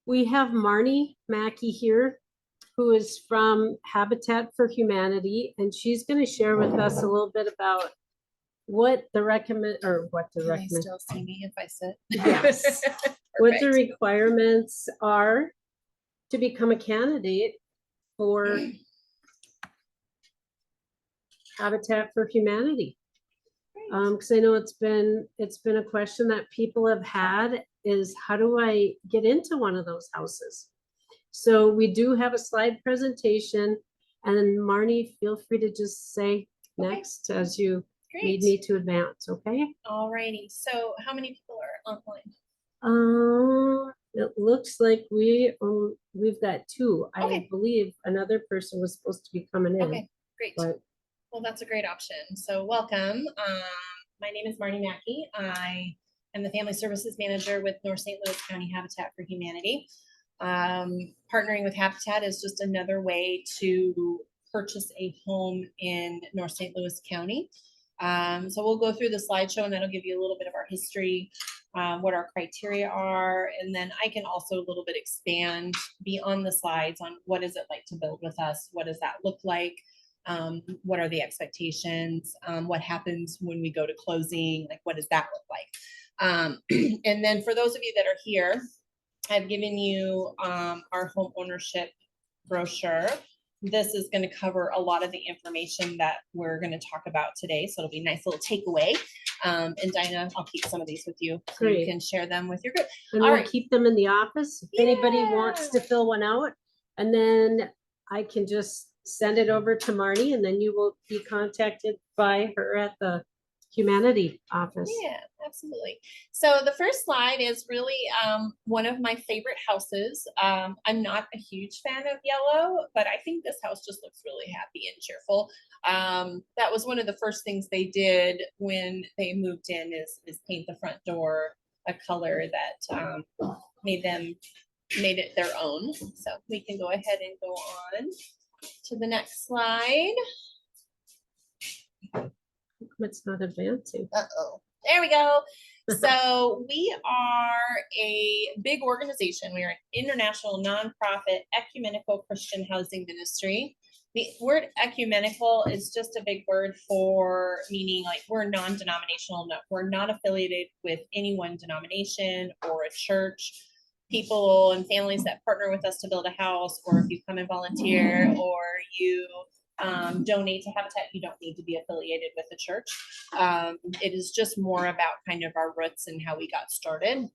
We have Marnie Maki here, who is from Habitat for Humanity, and she's going to share with us a little bit about what the recommend or what the Can they recommend. still see me if I sit? Yes. What the Perfect. requirements are to become a candidate for Habitat for Humanity. Because I know it's been a question that people have had is how do I get into one of those houses? So we do have a slide presentation, and Marnie, feel free to just say next as you need me to advance, okay? Alrighty. So how many people are online? It looks like we've got two. Okay. I believe another person was supposed to be coming in. Okay, great. But well, that's a great option. So welcome. My name is Marnie Maki. I am the Family Services Manager with North St. Louis County Habitat for Humanity. Partnering with Habitat is just another way to purchase a home in North St. Louis County. So we'll go through the slideshow and that'll give you a little bit of our history, what our criteria are, and then I can also a little bit expand beyond the slides on what is it like to build with us, what does that look like, what are the expectations, what happens when we go to closing, like what does that look like. And then for those of you that are here, I've given you our home ownership brochure. This is going to cover a lot of the information that we're going to talk about today. So it'll be a nice little takeaway. And Dinah, I'll keep some of these with you so you can share them with your group. And we'll keep them in the office if anybody wants to fill one out. And then I can just send it over to Marnie, and then you will be contacted by her at the Humanity office. Yeah, absolutely. So the first slide is really one of my favorite houses. I'm not a huge fan of yellow, but I think this house just looks really happy and cheerful. That was one of the first things they did when they moved in is paint the front door a color that made it their own. So we can go ahead and go on to the next slide. It's not advancing. Uh-oh. There we go. So we are a big organization. We are an international nonprofit ecumenical Christian housing ministry. The word ecumenical is just a big word for meaning like we're non-denominational. We're not affiliated with any one denomination or a church. People and families that partner with us to build a house, or if you come and volunteer, or you donate to Habitat, you don't need to be affiliated with the church. It is just more about kind of our roots and how we got started.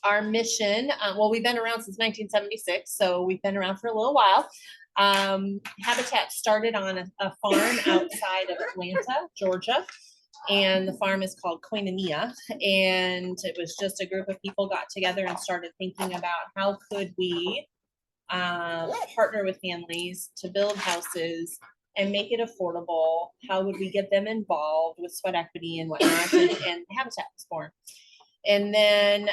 Our mission, well, we've been around since 1976, so we've been around for a little while. Habitat started on a farm outside of Atlanta, Georgia, and the farm is called Koinonia, and it was just a group of people got together and started thinking about how could we partner with families to build houses and make it affordable. How would we get them involved with sweat equity and whatnot? And Habitat was born. And then,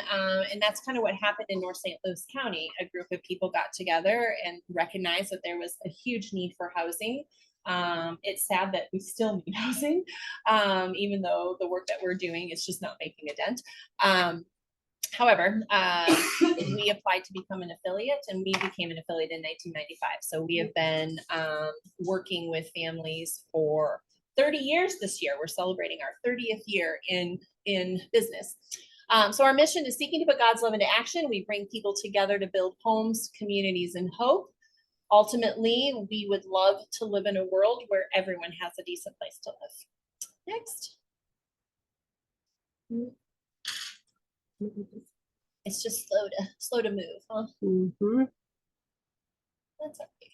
and that's kind of what happened in North St. Louis County. A group of people got together and recognized that there was a huge need for housing. It's sad that we still need housing, even though the work that we're doing is just not making a dent. However, we applied to become an affiliate, and we became an affiliate in 1995. So we have been working with families for 30 years this year. We're celebrating our 30th year in business. So our mission is seeking to put God's love into action. We bring people together to build homes, communities, and hope. Ultimately, we would love to live in a world where everyone has a decent place to live. Next. It's just slow to move, huh? Mm-hmm. That's okay.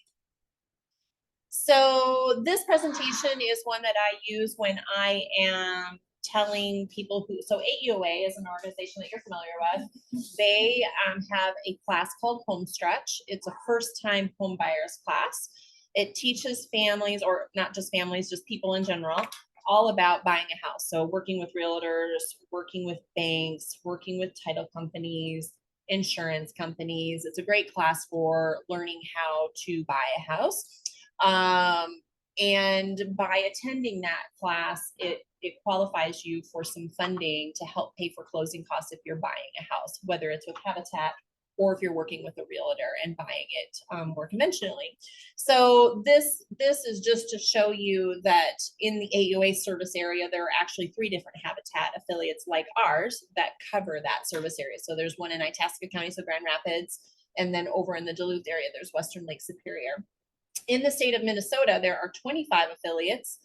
So this presentation is one that I use when I am telling people who, so AUOA is an organization that you're familiar with. They have a class called Homestretch. It's a first-time home buyers class. It teaches families, or not just families, just people in general, all about buying a house. So working with realtors, working with banks, working with title companies, insurance companies. It's a great class for learning how to buy a house. And by attending that class, it qualifies you for some funding to help pay for closing costs if you're buying a house, whether it's with Habitat or if you're working with a realtor and buying it more conventionally. So this is just to show you that in the AUA service area, there are actually 3 different Habitat affiliates like ours that cover that service area. So there's one in Itasca County, so Grand Rapids, and then over in the Duluth area, there's Western Lake Superior. In the state of Minnesota, there are 25 affiliates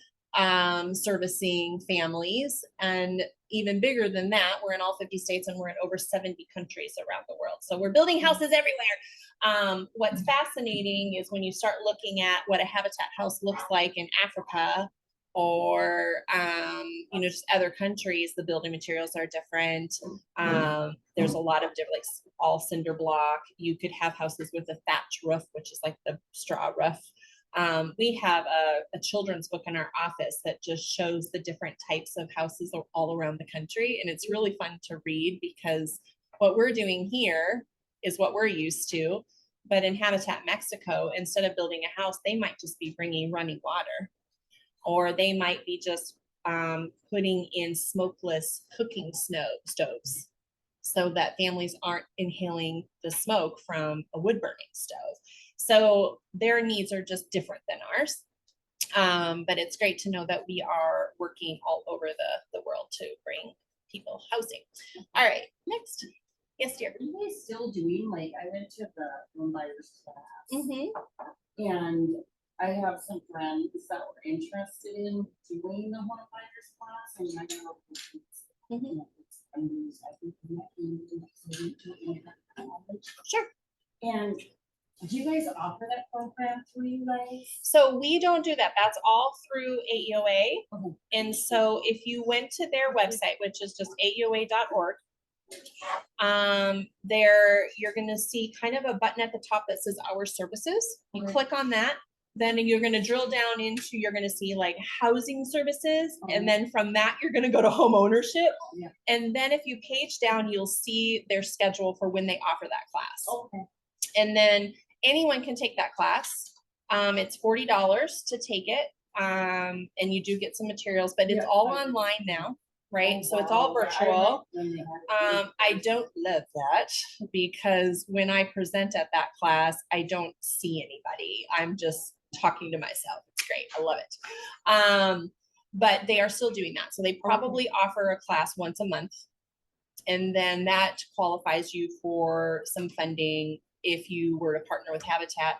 servicing families, and even bigger than that, we're in all 50 states and we're in over 70 countries around the world. So we're building houses everywhere. What's fascinating is when you start looking at what a Habitat house looks like in Africa or just other countries, the building materials are different. There's a lot of different, like all cinder block. You could have houses with a thatch roof, which is like the straw roof. We have a children's book in our office that just shows the different types of houses all around the country. And it's really fun to read because what we're doing here is what we're used to. But in Habitat Mexico, instead of building a house, they might just be bringing running water, or they might be just putting in smokeless cooking stoves so that families aren't inhaling the smoke from a wood burning stove. So their needs are just different than ours. But it's great to know that we are working all over the world to bring people housing. All right, next. Yes, dear. Are you guys still doing, like, I went to the home buyers class, Mm-hmm. and I have some friends that were interested in doing the home buyers class, and I don't know if it's, Mhm. I think Sure. And do you guys offer that program through you guys? So we don't do that. That's all through AUA. Okay. And so if you went to their website, which is just auA.org, there you're going to see kind of a button at the top that says Our Services. You click on that, then you're going to drill down into, you're going to see like housing services, and then from that you're going to go to home ownership. Yeah. And then if you page down, you'll see their schedule for when they offer that class. Okay. And then anyone can take that class. It's $40 to take it, and you do get some materials, but it's all online now. Right, Oh, so it's all wow. Yeah, virtual. I I don't love that because when I present at that class, I don't see anybody. I'm just talking to myself. It's great. I love it. But they are still doing that. So they probably offer a class once a month. And then that qualifies you for some funding if you were to partner with Habitat,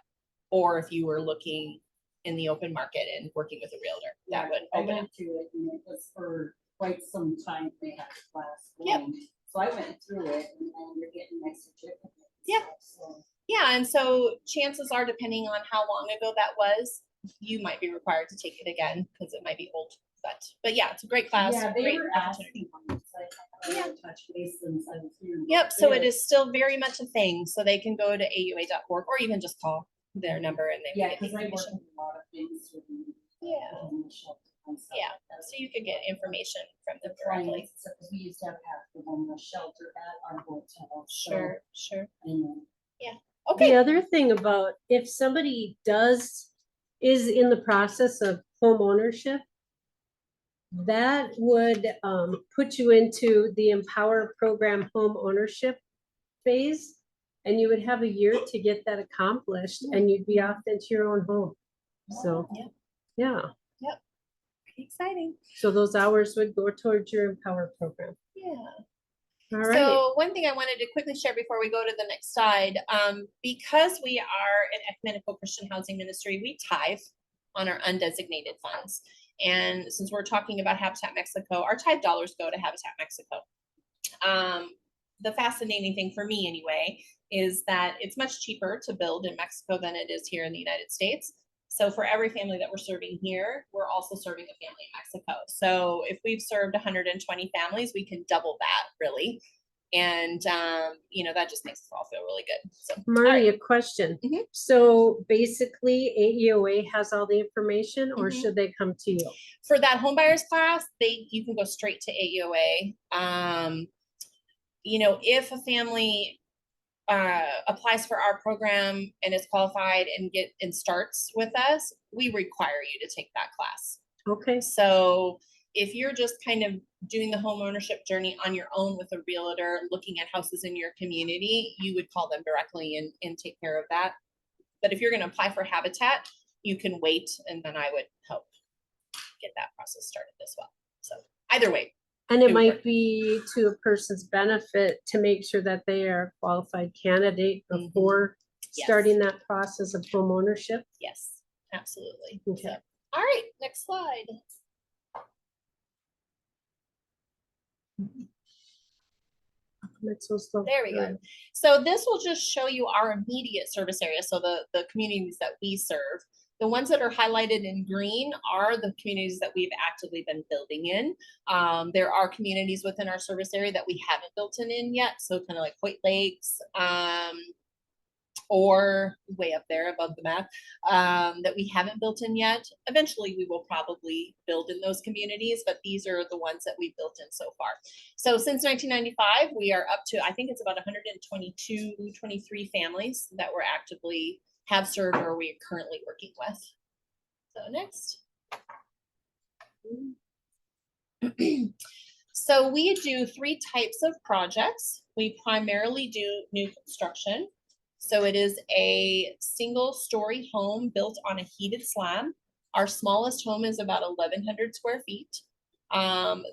or if you were looking in the open market and working with a realtor. That would I open up. went to it, and it was for quite some time they had a class Yep. going. So I went through it, and then you're getting my certificate. Yeah. So. Yeah, and so chances are, depending on how long ago that was, you might be required to take it again because it might be old. But yeah, it's a great class. Yeah, they great were opportunity. asking. It's like, touch base since I was here. Yep, so it is still very much a thing. So they can go to AUA.org or even just call their number and they Yeah, can get because I work information. with a lot of things with the Yeah, homeless shelter and stuff yeah. like that. So you could get information from them The directly. clients, because we used to have the homeless shelter at our hotel. Sure, sure. And Okay. The other thing about if somebody is in the process of home ownership, that would put you into the Empower Program home ownership phase. And you would have a year to get that accomplished and you'd be off into your own home. So, yeah. Exciting. So those hours would go towards your Empower Program. Yeah. All right. So one thing I wanted to quickly share before we go to the next slide, because we are an ecumenical Christian housing ministry, we tithe on our undesignated funds. And since we're talking about Habitat Mexico, our tithe dollars go to Habitat Mexico. The fascinating thing for me anyway, is that it's much cheaper to build in Mexico than it is here in the United States. So for every family that we're serving here, we're also serving a family in Mexico. So if we've served 120 families, we can double that really. And, that just makes us all feel really good. So, Marnie, a question. Mhm. So basically AEOA has all the information or Mhm. should they come to you? For that home buyers class, you can go straight to AEOA. If a family applies for our program and is qualified and starts with us, we require you to take that class. Okay. So if you're just kind of doing the home ownership journey on your own with a realtor, looking at houses in your community, you would call them directly and take care of that. But if you're going to apply for Habitat, you can wait, and then I would help get that process started as well. So either way. And it would might work. be to a person's benefit to make sure that they are a qualified candidate Mhm. before Yes. starting that process of home ownership. Yes, absolutely. Okay. So, all right, next slide. It's so slow. There we go. So this will just show you our immediate service area. So the communities that we serve. The ones that are highlighted in green are the communities that we've actively been building in. There are communities within our service area that we haven't built in yet. So kind of like Hoyt Lakes, or way up there above the map, that we haven't built in yet. Eventually we will probably build in those communities, but these are the ones that we've built in so far. So since 1995, we are up to, I think it's about 122, 23 families that we're actively have served or we are currently working with. So next. So we do 3 types of projects. We primarily do new construction. So it is a single-story home built on a heated slab. Our smallest home is about 1,100 square feet.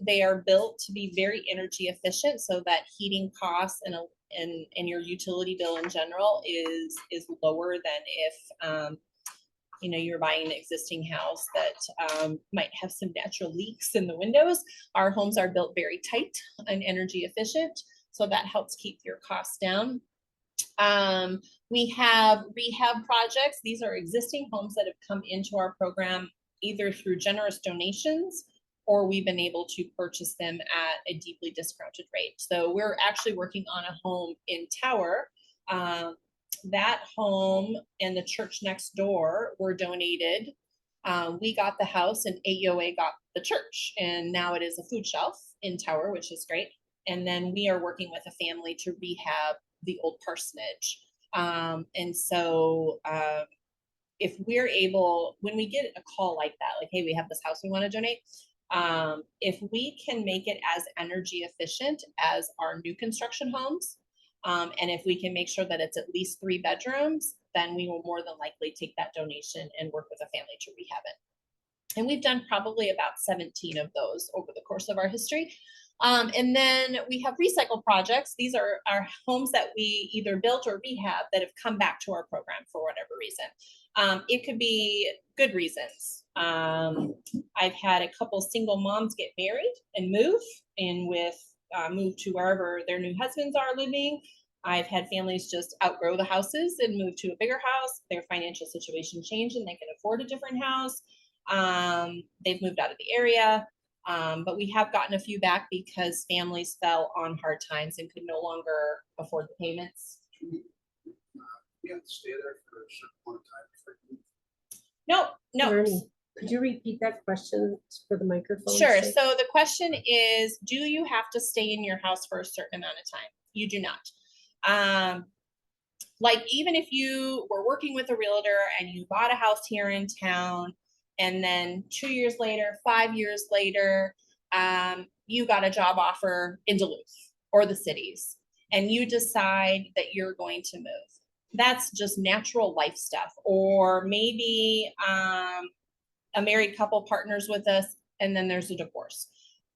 They are built to be very energy efficient, so that heating costs and your utility bill in general is lower than if you know, you're buying an existing house that might have some natural leaks in the windows. Our homes are built very tight and energy efficient, so that helps keep your costs down. We have rehab projects. These are existing homes that have come into our program either through generous donations or we've been able to purchase them at a deeply discounted rate. So we're actually working on a home in Tower. That home and the church next door were donated. We got the house and AUA got the church, and now it is a food shelf in Tower, which is great. And then we are working with a family to rehab the old parsonage. And so if we're able, when we get a call like that, like, hey, we have this house we want to donate, if we can make it as energy efficient as our new construction homes, and if we can make sure that it's at least 3 bedrooms, then we will more than likely take that donation and work with a family to rehab it. And we've done probably about 17 of those over the course of our history. And then we have recycle projects. These are our homes that we either built or rehab that have come back to our program for whatever reason. It could be good reasons. I've had a couple single moms get married and move to wherever their new husbands are living. I've had families just outgrow the houses and move to a bigger house. Their financial situation changed and they can afford a different house. They've moved out of the area. But we have gotten a few back because families fell on hard times and could no longer afford the payments. You have to stay there for a certain amount of time before you move. No. Marnie, could you repeat that question for the microphone? Sure. So the question is, do you have to stay in your house for a certain amount of time? You do not. Like even if you were working with a realtor and you bought a house here in town, and then 2 years later, 5 years later, you got a job offer in Duluth or the cities, and you decide that you're going to move. That's just natural life stuff. Or maybe a married couple partners with us, and then there's a divorce.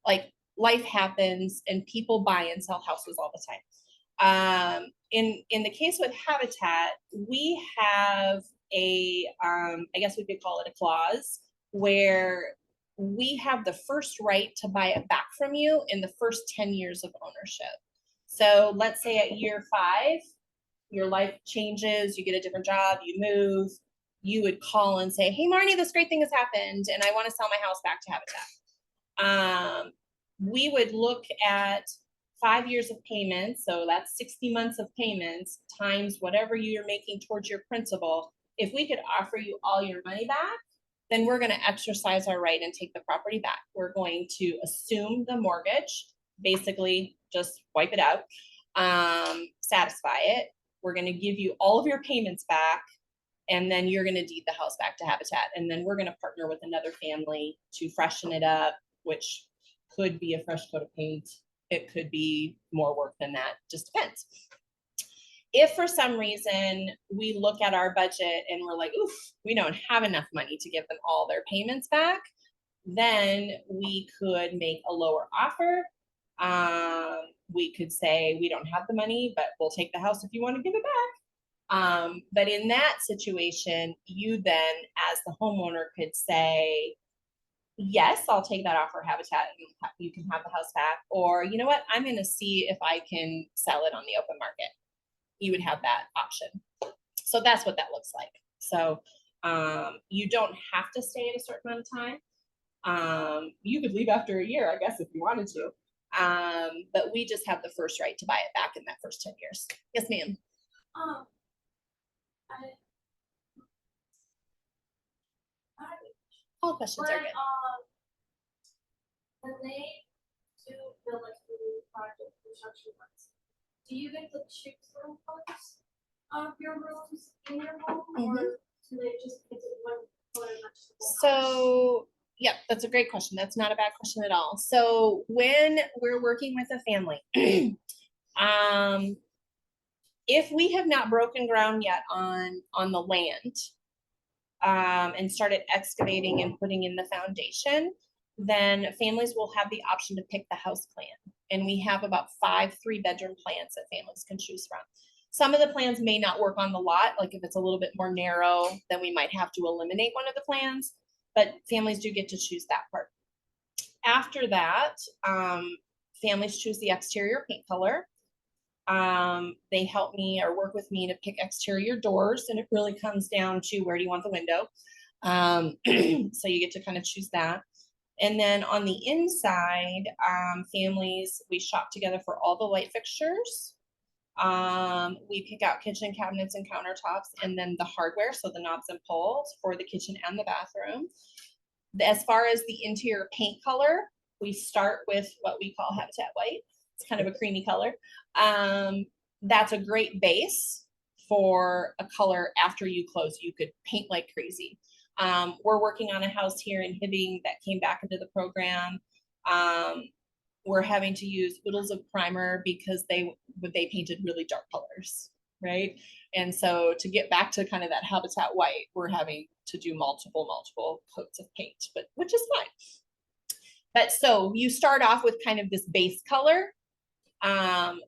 Like life happens, and people buy and sell houses all the time. In the case with Habitat, we have I guess we could call it a clause where we have the first right to buy it back from you in the first 10 years of ownership. So let's say at year 5, your life changes, you get a different job, you move, you would call and say, hey, Marnie, this great thing has happened, and I want to sell my house back to Habitat. We would look at 5 years of payments, so that's 60 months of payments times whatever you're making towards your principal. If we could offer you all your money back, then we're going to exercise our right and take the property back. We're going to assume the mortgage, basically just wipe it out, satisfy it. We're going to give you all of your payments back, and then you're going to deed the house back to Habitat. And then we're going to partner with another family to freshen it up, which could be a fresh coat of paint. It could be more work than that, just depends. If for some reason we look at our budget and we're like, oof, we don't have enough money to give them all their payments back, then we could make a lower offer. We could say, we don't have the money, but we'll take the house if you want to give it back. But in that situation, you then, as the homeowner, could say, yes, I'll take that offer, Habitat, and you can have the house back. Or, you know what, I'm going to see if I can sell it on the open market. You would have that option. So that's what that looks like. So you don't have to stay at a certain amount of time. You could leave after a year, I guess, if you wanted to. But we just have the first right to buy it back in that first 10 years. Yes, ma'am. All questions are good. When they do build like the project construction works, do you get to choose the parts of your rooms in your home, or do they just get to one pretty much the whole house? So, yeah, that's a great question. That's not a bad question at all. So when we're working with a family, if we have not broken ground yet on the land, and started excavating and putting in the foundation, then families will have the option to pick the house plan. And we have about 5 3-bedroom plans that families can choose from. Some of the plans may not work on the lot. Like if it's a little bit more narrow, then we might have to eliminate one of the plans, but families do get to choose that part. After that, families choose the exterior paint color. They help me or work with me to pick exterior doors, and it really comes down to where do you want the window. So you get to kind of choose that. And then on the inside, families, we shop together for all the light fixtures. We pick out kitchen cabinets and countertops, and then the hardware, so the knobs and pulls for the kitchen and the bathroom. As far as the interior paint color, we start with what we call Habitat White. It's kind of a creamy color. That's a great base for a color after you close. You could paint like crazy. We're working on a house here in Hibbing that came back into the program. We're having to use oodles of primer because they painted really dark colors, right? And so to get back to kind of that Habitat White, we're having to do multiple coats of paint, but which is fine. But so you start off with kind of this base color,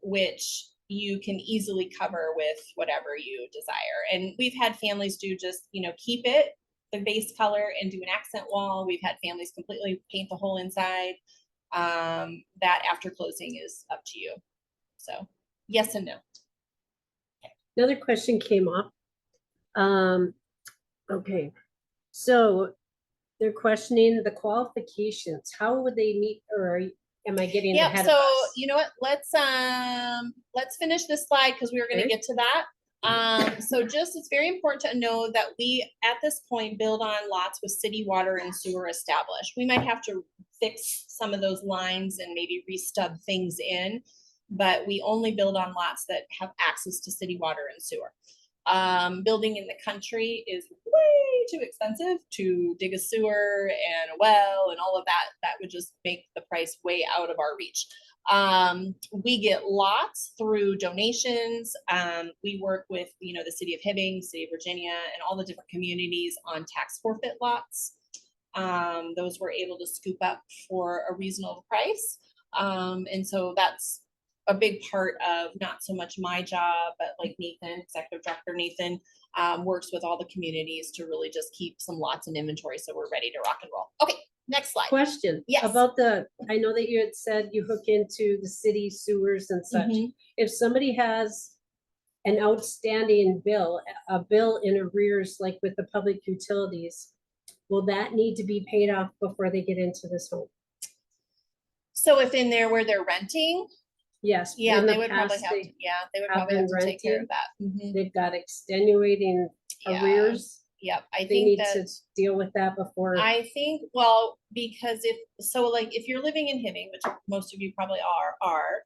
which you can easily cover with whatever you desire. And we've had families do just, keep it the base color and do an accent wall. We've had families completely paint the whole inside. That after closing is up to you. So yes and no. Another question came up. Okay, so they're questioning the qualifications. How would they meet, or am I getting Yeah, ahead so of us? you know what? Let's finish this slide because we were going to Okay. get to that. So it's very important to know that we at this point build on lots with city water and sewer established. We might have to fix some of those lines and maybe restub things in, but we only build on lots that have access to city water and sewer. Building in the country is way too expensive to dig a sewer and a well and all of that. That would just make the price way out of our reach. We get lots through donations. We work with, the city of Hibbing, city of Virginia, and all the different communities on tax forfeit lots. Those we're able to scoop up for a reasonable price. And so that's a big part of not so much my job, but like Nathan, Executive Director Nathan, works with all the communities to really just keep some lots in inventory so we're ready to rock and roll. Okay, next slide. Question. Yes. About I know that you had said you hook into the city sewers and such. Mhm. If somebody has an outstanding bill, a bill in arrears, like with the public utilities, will that need to be paid off before they get into this home? So if in there where they're renting, Yes. yeah, in the they would probably past, have to, they would have probably have been to take care of renting. that. Mhm. They've got extenuating Yeah. arrears. Yep, I They think need that to deal with that before. I think, because if you're living in Hibbing, which most of you probably are,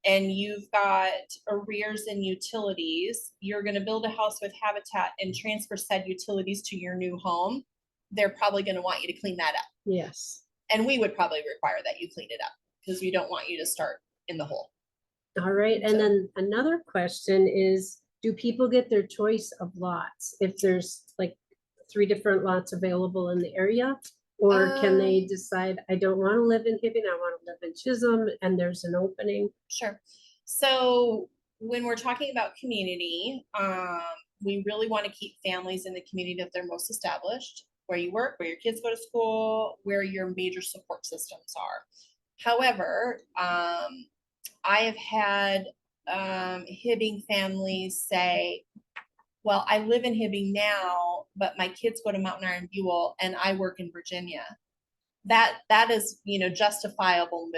and you've got arrears in utilities, you're gonna build a house with Habitat and transfer said utilities to your new home, they're probably gonna want you to clean that up. Yes. And we would probably require that you clean it up because we don't want you to start in the hole. All right, and So- then another question is, do people get their choice of lots? If there's like 3 different lots available in the area? Or can they decide, I don't want to live in Hibbing, I want to live in Chisholm, and there's an opening? Sure. So when we're talking about community, we really want to keep families in the community that they're most established, where you work, where your kids go to school, where your major support systems are. However, I have had Hibbing families say, well, I live in Hibbing now, but my kids go to Mountain Iron Buell and I work in Virginia. That is, justifiable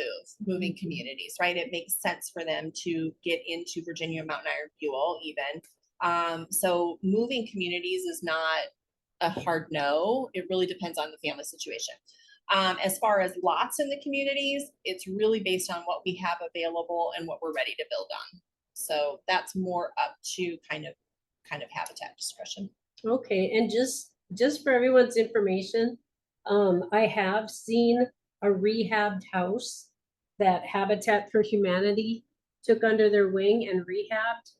moving communities, right? It makes sense for them to get into Virginia, Mountain Iron Buell even. So moving communities is not a hard no. It really depends on the family situation. As far as lots in the communities, it's really based on what we have available and what we're ready to build on. So that's more up to kind of habitat discretion. Okay, and just for everyone's information, I have seen a rehabbed house that Habitat for Humanity took under their wing and rehabbed.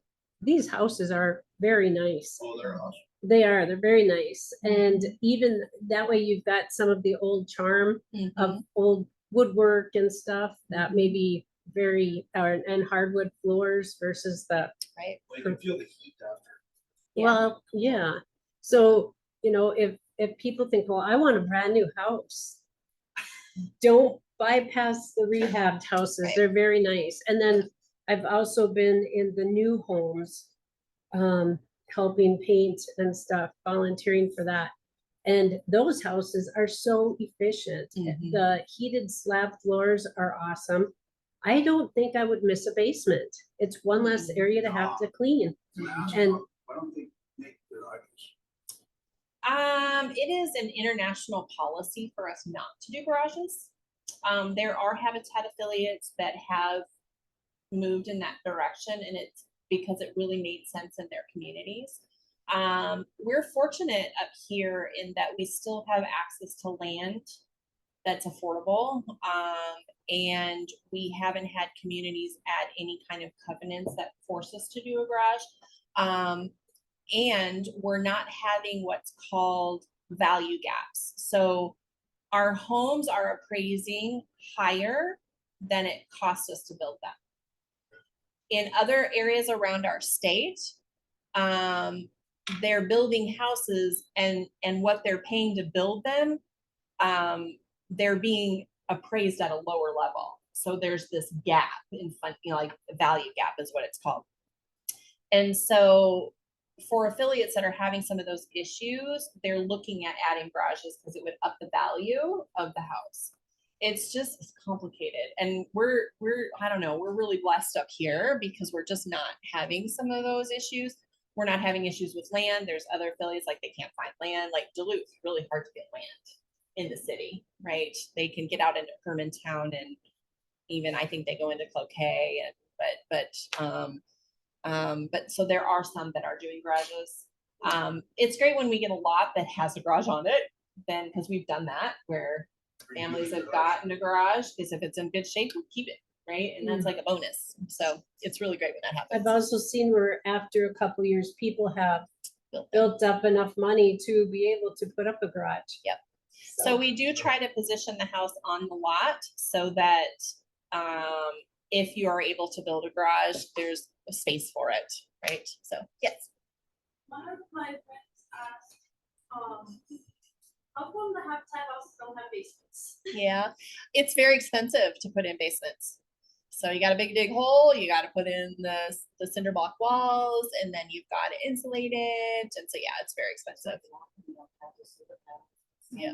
These houses are very nice. Oh, they're awesome. They're very nice. And even that way you've got some of the old charm of old woodwork and stuff that may be very, and hardwood floors versus the, Right. Well, you can feel the heat after. Yeah. well, yeah. So, if people think, well, I want a brand new house, don't bypass the rehabbed houses. Right. They're very nice. And then I've also been in the new homes, helping paint and stuff, volunteering for that. And those houses are so efficient. Mhm. The heated slab floors are awesome. I don't think I would miss a basement. It's one less area to have to clean. And I don't think make garages. It is an international policy for us not to do garages. There are Habitat affiliates that have moved in that direction, and it's because it really made sense in their communities. We're fortunate up here in that we still have access to land that's affordable. And we haven't had communities add any kind of covenants that force us to do a garage. And we're not having what's called value gaps. So our homes are appraising higher than it costs us to build them. In other areas around our state, they're building houses and what they're paying to build them, they're being appraised at a lower level. So there's this gap in fun, like the value gap is what it's called. And so for affiliates that are having some of those issues, they're looking at adding garages because it would up the value of the house. It's complicated. And we're I don't know, we're really blessed up here because we're just not having some of those issues. We're not having issues with land. There's other affiliates, like they can't find land, like Duluth, really hard to get land in the city, right? They can get out into Hermantown and even I think they go into Cloquet, and but so there are some that are doing garages. It's great when we get a lot that has a garage on it, then because we've done that where families have gotten a garage, is if it's in good shape, we keep it, right? And that's like a bonus. So it's really great when that happens. I've also seen where after a couple years, people have Built them. built up enough money to be able to put up a garage. Yep. So we do try to position the house on the lot so that if you are able to build a garage, there's a space for it, right? So yes. One of my friends asked, how come the Habitat houses don't have basements? Yeah, it's very expensive to put in basements. So you got a big dig hole, you got to put in the cinder block walls, and then you've got to insulate it. And so yeah, it's very expensive. Yeah.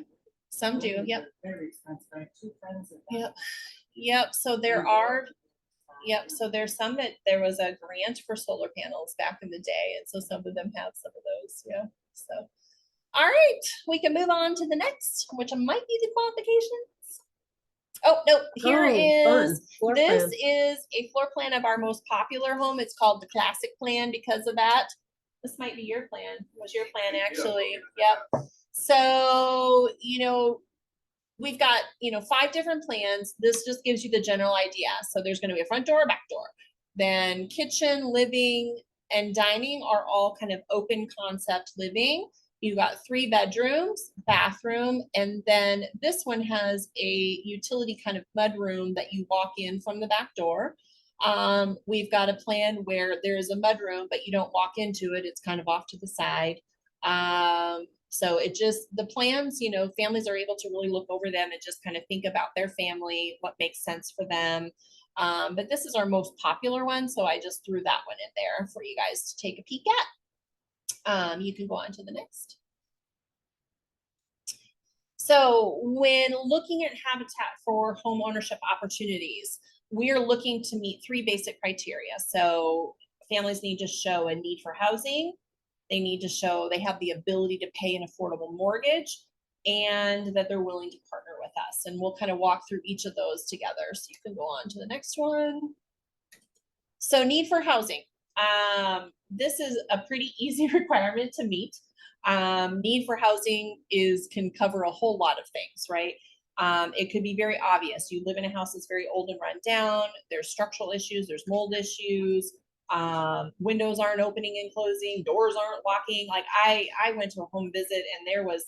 Some do, yep. Very expensive. I have 2 friends that. Yep. Yep. So there are, yep. So there's some that there was a grant for solar panels back in the day. And so some of them have some of those. Yeah. So, all right, we can move on to the next, which might be the qualifications. Oh, no, here is, Floor this plan. is a floor plan of our most popular home. It's called the classic plan because of that. This might be your plan. Was your plan actually? Yep. So, we've got, 5 different plans. This just gives you the general idea. So there's going to be a front door, back door. Then kitchen, living, and dining are all kind of open concept living. You got 3 bedrooms, bathroom, and then this one has a utility kind of mudroom that you walk in from the back door. We've got a plan where there is a mudroom, but you don't walk into it. It's kind of off to the side. So the plans, families are able to really look over them and just kind of think about their family, what makes sense for them. But this is our most popular one, so I just threw that one in there for you guys to take a peek at. You can go on to the next. So when looking at Habitat for home ownership opportunities, we are looking to meet 3 basic criteria. So families need to show a need for housing. They need to show they have the ability to pay an affordable mortgage, and that they're willing to partner with us. And we'll kind of walk through each of those together. So you can go on to the next one. So need for housing. This is a pretty easy requirement to meet. Need for housing can cover a whole lot of things, right? It could be very obvious. You live in a house that's very old and run down. There's structural issues. There's mold issues. Windows aren't opening and closing. Doors aren't locking. Like I went to a home visit and there was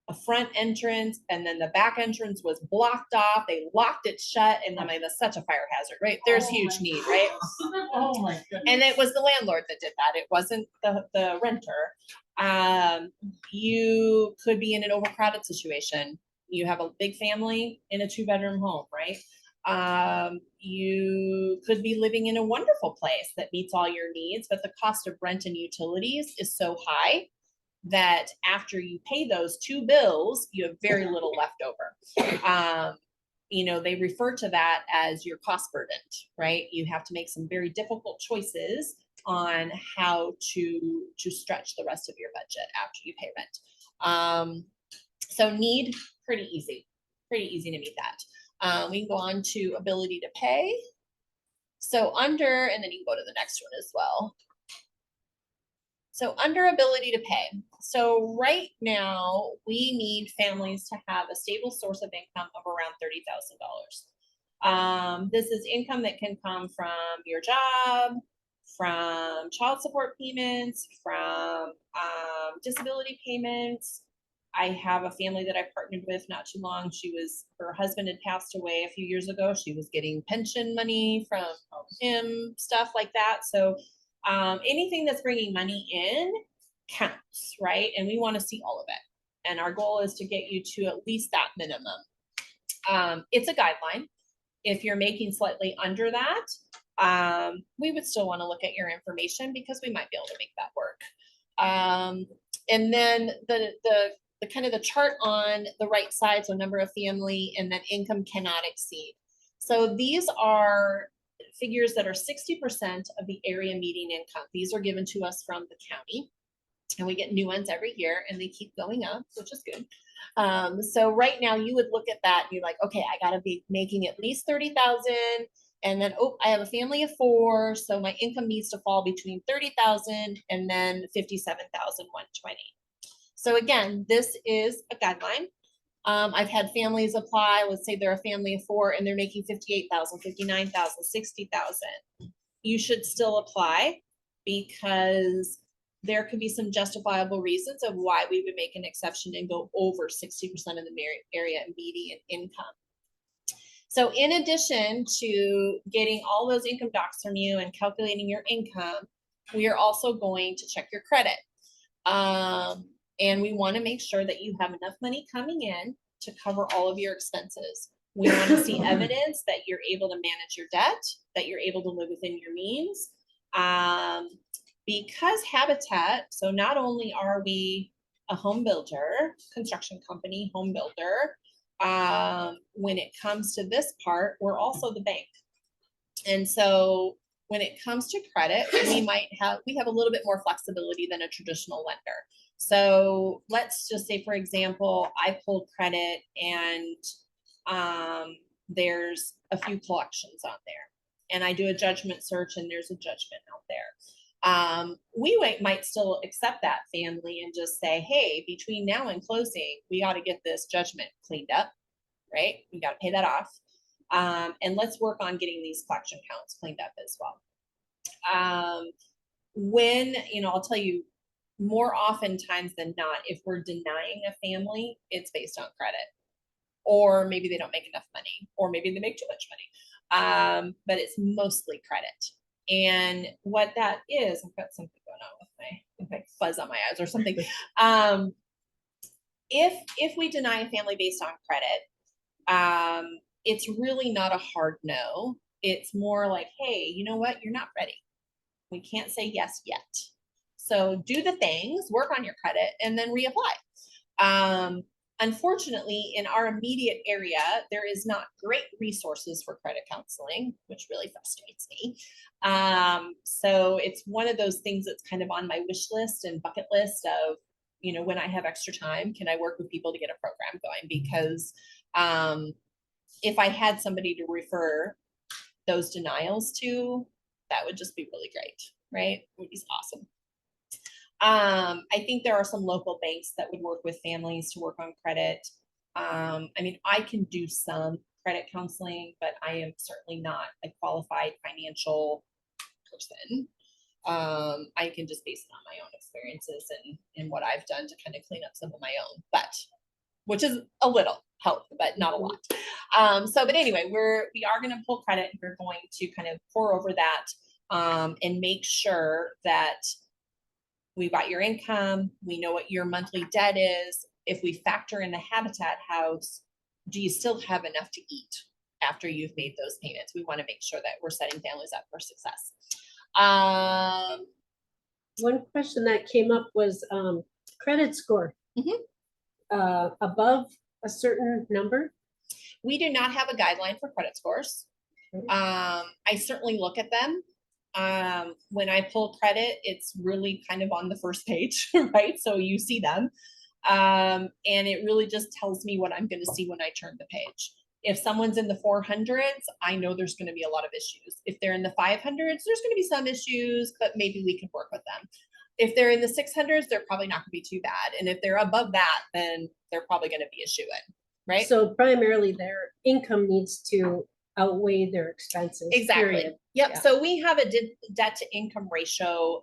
a front entrance and then the back entrance was blocked off. They locked it shut, and I mean, that's such a fire hazard, right? There's huge need, right? Oh my goodness. And it was the landlord that did that. It wasn't the renter. You could be in an overcrowded situation. You have a big family in a 2-bedroom home, right? You could be living in a wonderful place that meets all your needs, but the cost of rent and utilities is so high that after you pay those 2 bills, you have very little left over. They refer to that as your cost burdened, right? You have to make some very difficult choices on how to stretch the rest of your budget after you pay rent. So need, pretty easy to meet that. We can go on to ability to pay. So and then you can go to the next one as well. So under ability to pay. So right now we need families to have a stable source of income of around $30,000. This is income that can come from your job, from child support payments, from disability payments. I have a family that I partnered with not too long. Her husband had passed away a few years ago. She was getting pension money from him, stuff like that. So anything that's bringing money in counts, right? And we want to see all of it. And our goal is to get you to at least that minimum. It's a guideline. If you're making slightly under that, we would still want to look at your information because we might be able to make that work. And then the kind of the chart on the right side, so number of family and then income cannot exceed. So these are figures that are 60% of the area median income. These are given to us from the county, and we get new ones every year, and they keep going up, which is good. So right now you would look at that and you're like, okay, I got to be making at least 30,000. And then, I have a family of 4. So my income needs to fall between 30,000 and then 57,120. So again, this is a guideline. I've had families apply. Let's say they're a family of 4 and they're making 58,000, 59,000, 60,000. You should still apply because there could be some justifiable reasons of why we would make an exception and go over 60% of the area median income. So in addition to getting all those income docs from you and calculating your income, we are also going to check your credit. And we want to make sure that you have enough money coming in to cover all of your expenses. We want to see evidence that you're able to manage your debt, that you're able to live within your means. Because Habitat, so not only are we a home builder, construction company, home builder, when it comes to this part, we're also the bank. And so when it comes to credit, we have a little bit more flexibility than a traditional lender. So let's just say, for example, I pulled credit and there's a few collections on there, and I do a judgment search and there's a judgment out there. might still accept that family and just say, hey, between now and closing, we got to get this judgment cleaned up, right? We got to pay that off. And let's work on getting these collection counts cleaned up as well. When, I'll tell you, more oftentimes than not, if we're denying a family, it's based on credit. Or maybe they don't make enough money, or maybe they make too much money. But it's mostly credit. And what that is, I've got something going on with my fuzz on my eyes or something. If we deny a family based on credit, it's really not a hard no. It's more like, hey, you know what? You're not ready. We can't say yes yet. So do the things, work on your credit, and then reapply. Unfortunately, in our immediate area, there is not great resources for credit counseling, which really frustrates me. So it's one of those things that's kind of on my wish list and bucket list of, when I have extra time, can I work with people to get a program going? Because if I had somebody to refer those denials to, that would just be really great, right? It would be awesome. I think there are some local banks that would work with families to work on credit. I can do some credit counseling, but I am certainly not a qualified financial person. I can just base it on my own experiences and what I've done to kind of clean up some of my own, which is a little help, but not a lot. But anyway, we are going to pull credit, and we're going to kind of pour over that and make sure that we've got your income. We know what your monthly debt is. If we factor in the Habitat house, do you still have enough to eat after you've made those payments? We want to make sure that we're setting families up for success. One question that came up was credit score. Above a certain number? We do not have a guideline for credit scores. I certainly look at them. When I pull credit, it's really kind of on the first page, right? So you see them. And it really just tells me what I'm going to see when I turn the page. If someone's in the 400s, I know there's going to be a lot of issues. If they're in the 500s, there's going to be some issues, but maybe we can work with them. If they're in the 600s, they're probably not going to be too bad. And if they're above that, then they're probably going to be issuing, right? So primarily their income needs to outweigh their expenses. Exactly. Period. Yep. Yeah. So we have a debt to income ratio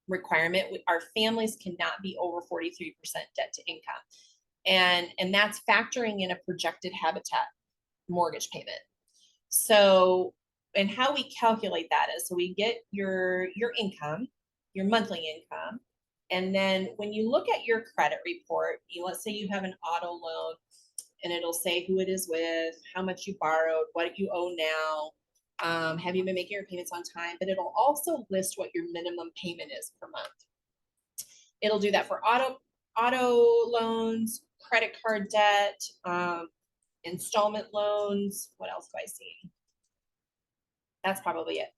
requirement. Our families cannot be over 43% debt to income. And that's factoring in a projected Habitat mortgage payment. So, and how we calculate that is, so we get your income, your monthly income. And then when you look at your credit report, let's say you have an auto loan, and it'll say who it is with, how much you borrowed, what you owe now, have you been making your payments on time, but it'll also list what your minimum payment is per month. It'll do that for auto loans, credit card debt, installment loans. What else do I see? That's probably it.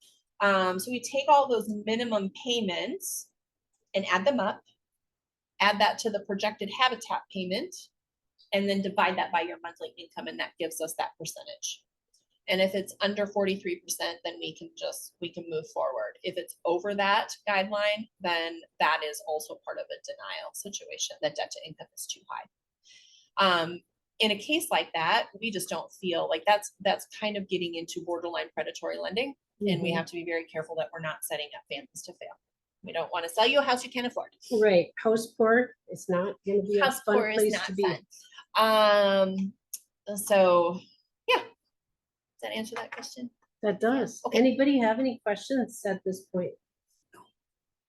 So we take all those minimum payments and add them up, add that to the projected Habitat payment, and then divide that by your monthly income, and that gives us that percentage. And if it's under 43%, then we can move forward. If it's over that guideline, then that is also part of a denial situation. That debt to income is too high. In a case like that, we just don't feel like that's kind of getting into borderline predatory lending. And we have to be very careful that we're not setting up families to fail. We don't want to sell you a house you can't afford. Right. House poor is not going to be a fun place to be. Fun. So yeah. Does that answer that question? That does. Okay. Anybody have any questions at this point?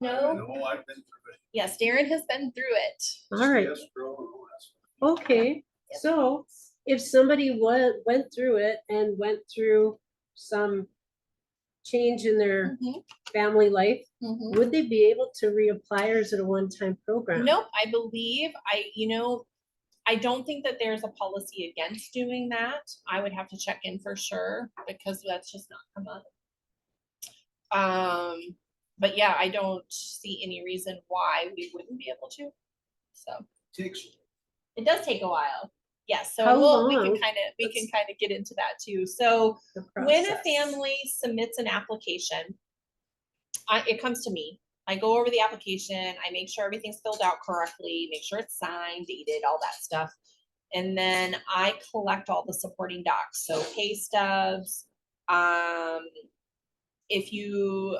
No? No, I've been through it. Yes, Darren has been through it. All right. Escrow and all that stuff. Okay. Yep. So if somebody went through it and went through some change in their family life, would they be able to reapply, or is it a one-time program? Nope. I believe I don't think that there's a policy against doing that. I would have to check in for sure, because that's just not come up. But yeah, I don't see any reason why we wouldn't be able to. So it does take a while. Yes. So we can kind of get into that too. So when a family submits an application, it comes to me. I go over the application, I make sure everything's filled out correctly, make sure it's signed, dated, all that stuff. And then I collect all the supporting docs, so pay stubs. If you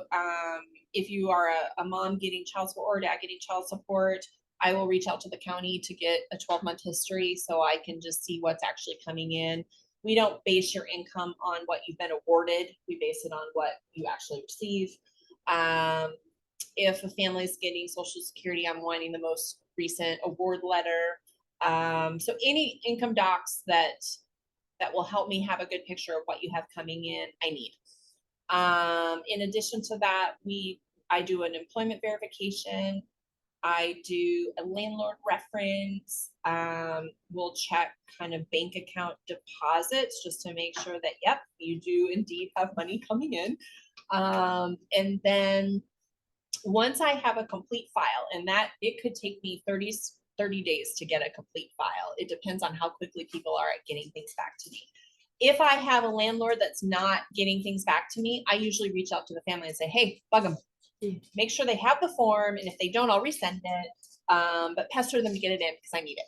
are a mom getting child support or a dad getting child support, I will reach out to the county to get a 12-month history so I can just see what's actually coming in. We don't base your income on what you've been awarded. We base it on what you actually receive. If a family is getting Social Security, I'm wanting the most recent award letter. So any income docs that will help me have a good picture of what you have coming in, I need. In addition to that, I do an employment verification. I do a landlord reference. We'll check kind of bank account deposits just to make sure that, yep, you do indeed have money coming in. And then once I have a complete file, and that it could take me 30 days to get a complete file. It depends on how quickly people are at getting things back to me. If I have a landlord that's not getting things back to me, I usually reach out to the family and say, hey, bug them. Make sure they have the form, and if they don't, I'll resend it. But pester them to get it in because I need it.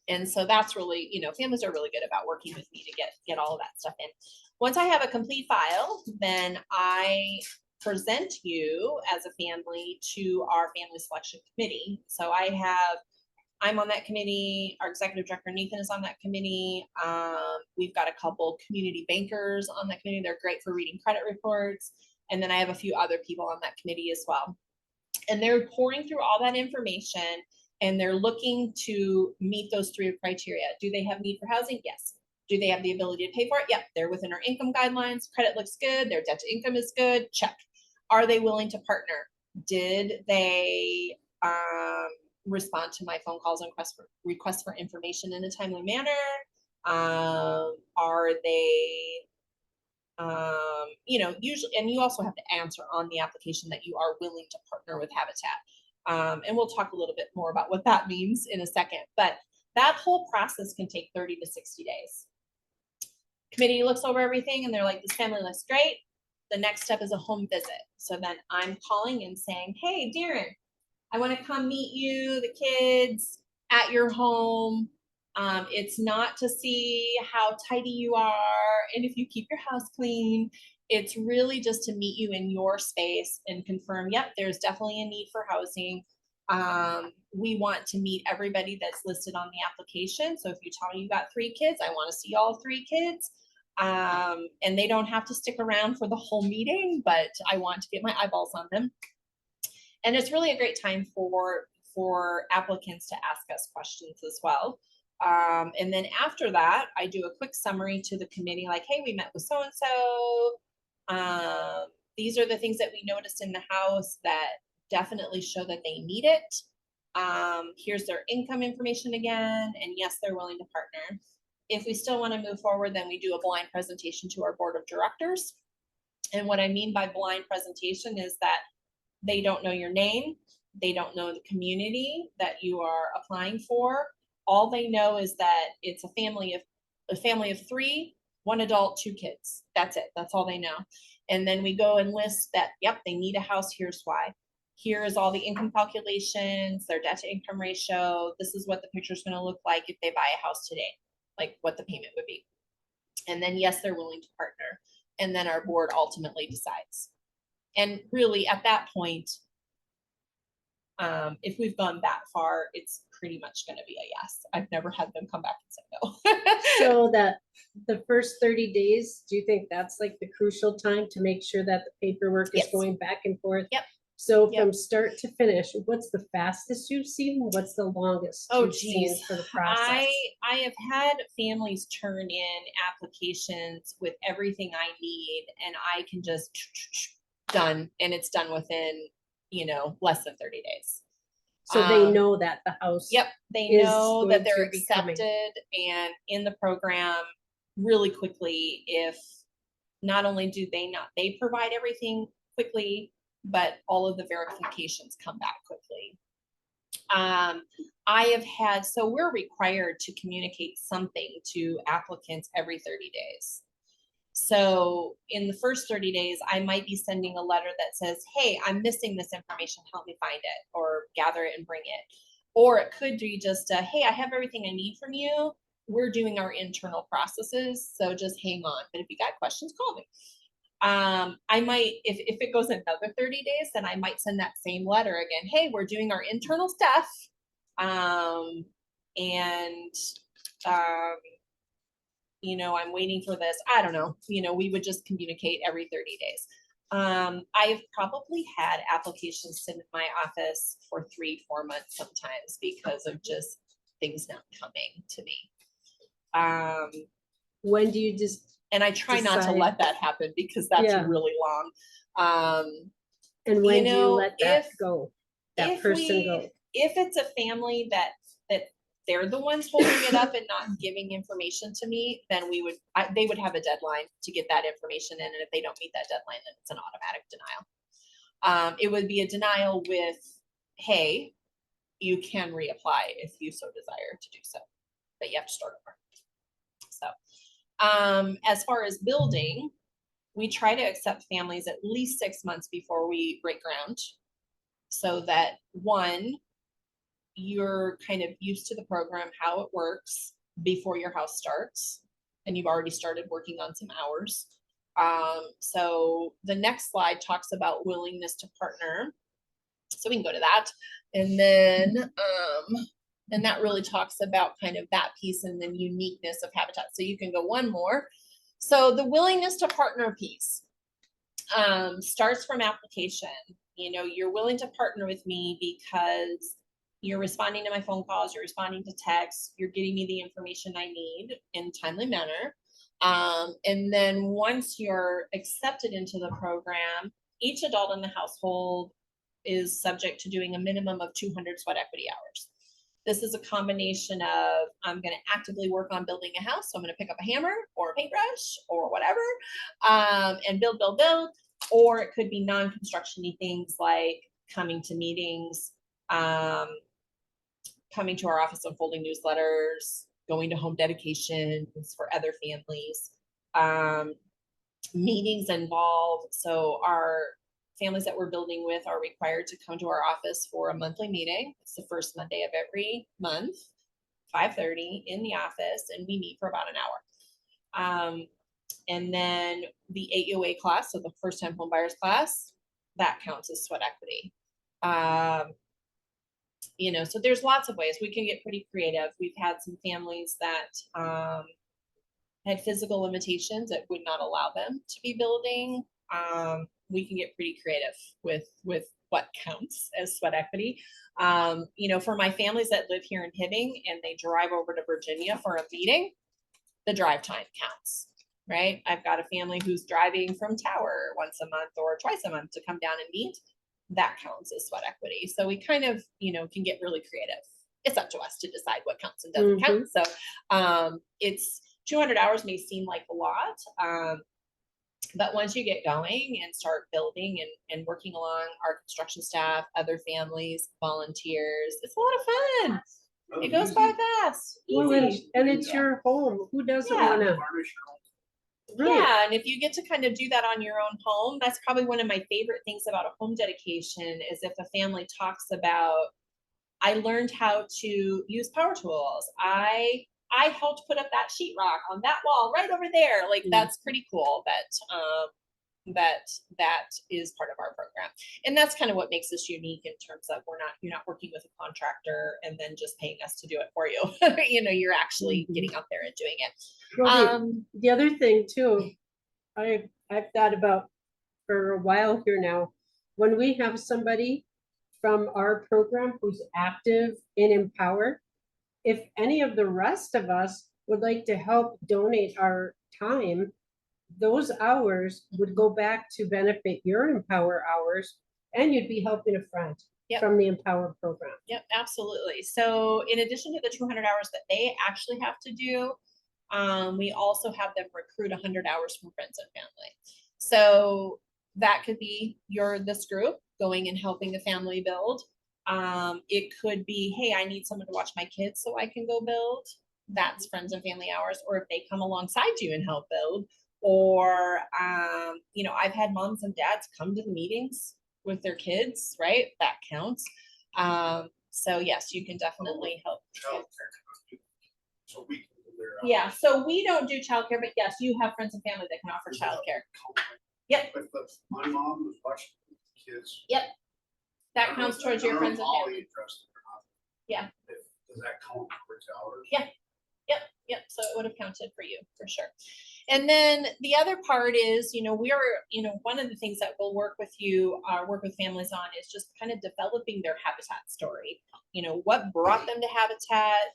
And so that's really, families are really good about working with me to get all of that stuff in. Once I have a complete file, then I present you as a family to our family selection committee. So I'm on that committee. Our executive director, Nathan, is on that committee. We've got a couple community bankers on that committee. They're great for reading credit reports. And then I have a few other people on that committee as well. And they're pouring through all that information, and they're looking to meet those 3 criteria. Do they have need for housing? Yes. Do they have the ability to pay for it? Yep. They're within our income guidelines. Credit looks good. Their debt to income is good. Check. Are they willing to partner? Did they respond to my phone calls and requests for information in a timely manner? Are they usually, and you also have to answer on the application that you are willing to partner with Habitat. And we'll talk a little bit more about what that means in a second, but that whole process can take 30 to 60 days. Committee looks over everything and they're like, this family looks great. The next step is a home visit. So then I'm calling and saying, hey, Darren, I want to come meet you, the kids, at your home. It's not to see how tidy you are and if you keep your house clean. It's really just to meet you in your space and confirm, yep, there's definitely a need for housing. We want to meet everybody that's listed on the application. So if you tell me you got 3 kids, I want to see all 3 kids. And they don't have to stick around for the whole meeting, but I want to get my eyeballs on them. And it's really a great time for applicants to ask us questions as well. And then after that, I do a quick summary to the committee, like, hey, we met with so-and-so. These are the things that we noticed in the house that definitely show that they need it. Here's their income information again. And yes, they're willing to partner. If we still want to move forward, then we do a blind presentation to our board of directors. And what I mean by blind presentation is that they don't know your name. They don't know the community that you are applying for. All they know is that it's a family of 3, 1 adult, 2 kids. That's it. That's all they know. And then we go and list that, yep, they need a house. Here's why. Here is all the income calculations, their debt to income ratio. This is what the picture is going to look like if they buy a house today, like what the payment would be. And then, yes, they're willing to partner. And then our board ultimately decides. And really at that point, if we've gone that far, it's pretty much going to be a yes. I've never had them come back and say no. So that the first 30 days, do you think that's like the crucial time to make sure that the paperwork is Yes. going back and forth? Yep. So Yep. from start to finish, what's the fastest you've seen? What's the longest Oh, you've seen geez. for the process? I have had families turn in applications with everything I need, and I can just done, and it's done within, less than 30 days. So they know that the house. Yep, they is know that going they're to be coming. accepted and in the program really quickly. If not only do they provide everything quickly, but all of the verifications come back quickly. I have had, so we're required to communicate something to applicants every 30 days. So in the first 30 days, I might be sending a letter that says, hey, I'm missing this information, help me find it, or gather it and bring it. Or it could be just, hey, I have everything I need from you. We're doing our internal processes, so just hang on. But if you got questions, call me. I might, if it goes another 30 days, then I might send that same letter again. Hey, we're doing our internal stuff. And you know, I'm waiting for this. I don't know. You know, we would just communicate every 30 days. I've probably had applications sit in my office for 3-4 months sometimes because of just things not coming to me. When do you just, And I try not to decide? let that happen because that's Yeah. really long. and when do you know, let that if- go? That if person go? if it's a family that they're the ones holding it up and not giving information to me, then they would have a deadline to get that information in, and if they don't meet that deadline, then it's an automatic denial. It would be a denial with, hey, you can reapply if you so desire to do so, but you have to start over. So as far as building, we try to accept families at least 6 months before we break ground, so that one, you're kind of used to the program, how it works before your house starts, and you've already started working on some hours. So the next slide talks about willingness to partner. So we can go to that. And then, and that really talks about kind of that piece and then uniqueness of Habitat. So you can go one more. So the willingness to partner piece starts from application. You know, you're willing to partner with me because you're responding to my phone calls, you're responding to texts, you're getting me the information I need in a timely manner. And then once you're accepted into the program, each adult in the household is subject to doing a minimum of 200 sweat equity hours. This is a combination of, I'm going to actively work on building a house. So I'm going to pick up a hammer or a paintbrush or whatever, and build. Or it could be non-construction-y things like coming to meetings, coming to our office unfolding newsletters, going to home dedications for other families. Meetings involved, so our families that we're building with are required to come to our office for a monthly meeting. It's the first Monday of every month, 5:30 in the office, and we meet for about an hour. And then the AUA class, so the first time home buyers class, that counts as sweat equity. You know, so there's lots of ways we can get pretty creative. We've had some families that had physical limitations that would not allow them to be building. We can get pretty creative with what counts as sweat equity. You know, for my families that live here in Hibbing and they drive over to Virginia for a meeting, the drive time counts, right? I've got a family who's driving from Tower once a month or twice a month to come down and meet. That counts as sweat equity. So we kind of, you know, can get really creative. It's up to us to decide what counts and doesn't count. So it's 200 hours may seem like a lot, but once you get going and start building and working along our construction staff, other families, volunteers, it's a lot of fun. Oh, It goes easy. by fast. Well, Easy. and it's your home. Who doesn't Yeah. wanna? Varnish your own. Right. Yeah, and if you get to kind of do that on your own home, that's probably one of my favorite things about a home dedication is if a family talks about, I learned how to use power tools. I helped put up that sheetrock on that wall right over there. Like that's pretty cool that is part of our program. And that's kind of what makes us unique in terms of you're not working with a contractor and then just paying us to do it for you. You know, you're actually getting out there and doing it. Well, the other thing too, I've thought about for a while here now, when we have somebody from our program who's active in Empower, if any of the rest of us would like to help donate our time, those hours would go back to benefit your Empower hours, and you'd be helping a friend Yep. from the Empower program. Yep, absolutely. So in addition to the 200 hours that they actually have to do, we also have them recruit 100 hours from friends and family. So that could be this group going and helping the family build. It could be, hey, I need someone to watch my kids so I can go build. That's friends and family hours. Or if they come alongside you and help build, or, you know, I've had moms and dads come to the meetings with their kids, right? That counts. So yes, you can definitely help. Childcare. So we can do their. Yeah, so we don't do childcare, but yes, you have friends and family that can offer childcare. Yep. But my mom was watching the kids. Yep. That counts towards your friends and family. Yeah. Does that count towards hours? Yeah. Yep, so it would have counted for you, for sure. And then the other part is, you know, we are, you know, one of the things that we'll work with you, work with families on is just kind of developing their habitat story. You know, what brought them to habitat,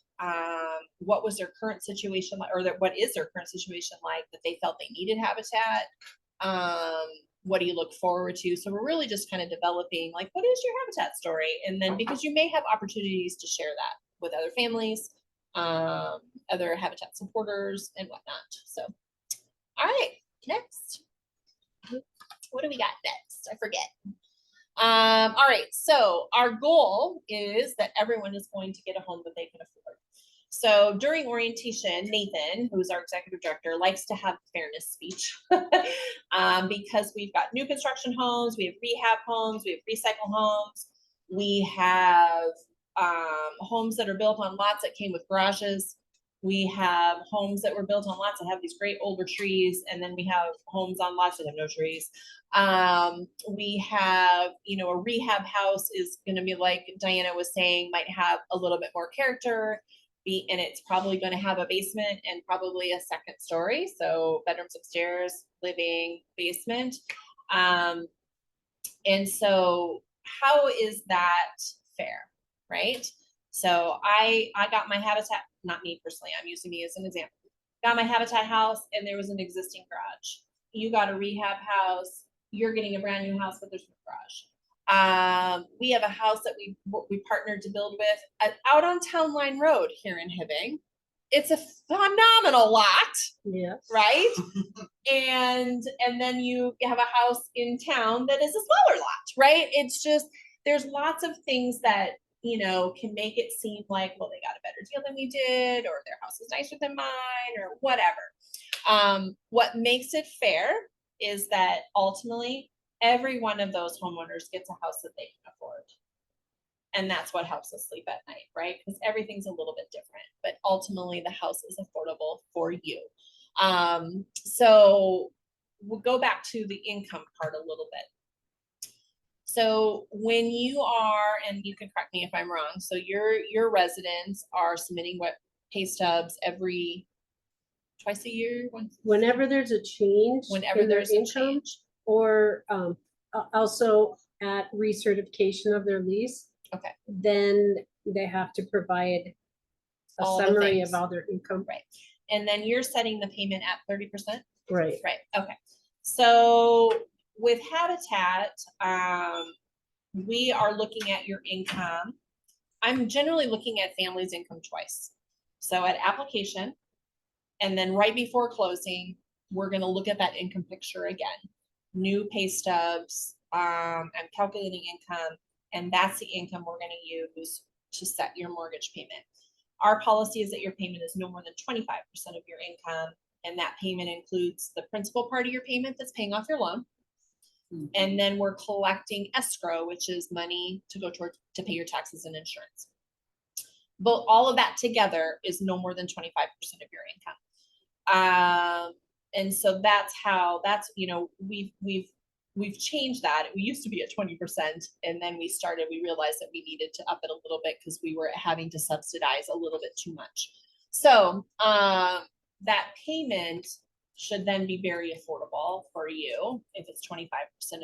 what was their current situation like, or what is their current situation like that they felt they needed habitat, what do you look forward to? So we're really just kind of developing like, what is your habitat story? And then because you may have opportunities to share that with other families, other habitat supporters and whatnot. So, all right, next. What do we got next? I forget. All right, so our goal is that everyone is going to get a home that they can afford. So during orientation, Nathan, who's our executive director, likes to have a fairness speech because we've got new construction homes, we have rehab homes, we have recycle homes, we have homes that are built on lots that came with garages. We have homes that were built on lots that have these great older trees, and then we have homes on lots that have no trees. We have, you know, a rehab house is going to be like Diana was saying, might have a little bit more character, and it's probably going to have a basement and probably a second story. So bedrooms upstairs, living, basement. And so how is that fair? Right? So I got my habitat, not me personally, I'm using me as an example. Got my habitat house and there was an existing garage. You got a rehab house, you're getting a brand new house, but there's no garage. We have a house that we partnered to build with out on Town Line Road here in Hibbing. It's a phenomenal lot. Yes. Right? and then you have a house in town that is a smaller lot, right? It's just, there's lots of things that, you know, can make it seem like, well, they got a better deal than we did, or their house is nicer than mine, or whatever. What makes it fair is that ultimately every one of those homeowners gets a house that they can afford. And that's what helps us sleep at night, right? Because everything's a little bit different, but ultimately the house is affordable for you. So we'll go back to the income part a little bit. So when you are, and you can correct me if I'm wrong, so your residents are submitting what pay stubs twice a year? Whenever there's a change Whenever in their there's a income, change. or also at recertification of their lease. Okay. Then they have to provide a All the summary things. of all their income. Right. And then you're setting the payment at 30%? Right. Right, okay. So with Habitat, we are looking at your income. I'm generally looking at families' income twice. So at application, and then right before closing, we're gonna look at that income picture again. New pay stubs, I'm calculating income, and that's the income we're gonna use to set your mortgage payment. Our policy is that your payment is no more than 25% of your income, and that payment includes the principal part of your payment that's paying off your loan. Mm-hmm. And then we're collecting escrow, which is money to go towards to pay your taxes and insurance. But all of that together is no more than 25% of your income. And so that's you know, we've changed that. We used to be at 20%, and then we realized that we needed to up it a little bit because we were having to subsidize a little bit too much. So that payment should then be very affordable for you if it's 25%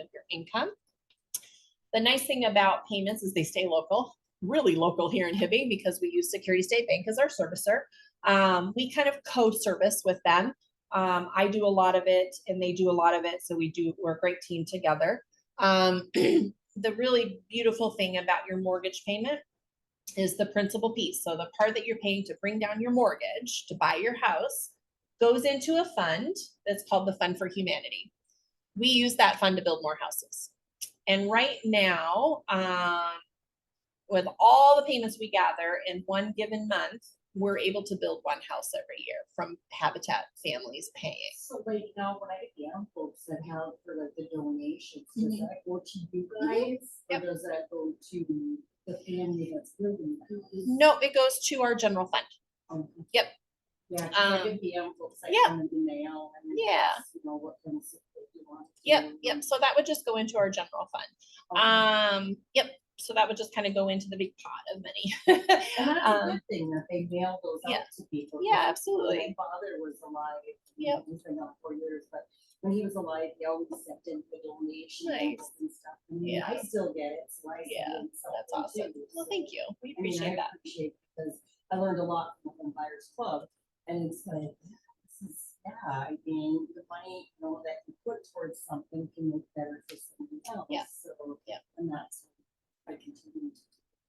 of your income. The nice thing about payments is they stay local, really local here in Hibbing, because we use Security State Bank as our servicer. We kind of co-service with them. I do a lot of it and they do a lot of it. So we're a great team together. The really beautiful thing about your mortgage payment is the principal piece. So the part that you're paying to bring down your mortgage to buy your house goes into a fund that's called the Fund for Humanity. We use that fund to build more houses. And right now, with all the payments we gather in one given month, we're able to build one house every year from Habitat families paying. So like now, when I get the folks that have for like the donations, does Mhm. that go to you Mhm. guys? Yep. Or does that go to the family that's building the house? No, it goes to our general fund. Okay. Yep. Yeah, 'cause I Um, get the envelopes, I yeah. send them in the mail and then Yeah. ask, you know, what kind of support you want. Yep. So that would just go into our general fund. Yep. So that would just kind of go into the big pot of money. And that's a Um, good thing that they mail those yeah. out to people. Yeah, 'cause absolutely. When my father was alive, Yep. he's been gone 4 years, but when he was alive, he always sent in the donations Nice. and stuff. I mean, Yeah. I still get it, so I Yeah, send in some That's awesome. Well, too, thank so. you. We I mean, appreciate I that. appreciate because I learned a lot from the Buyers Club, and it's like, this is, yeah, I mean, the money, you know, that you put towards something can make better for somebody else. Yeah. So, Yeah. and that's, what I continue to do.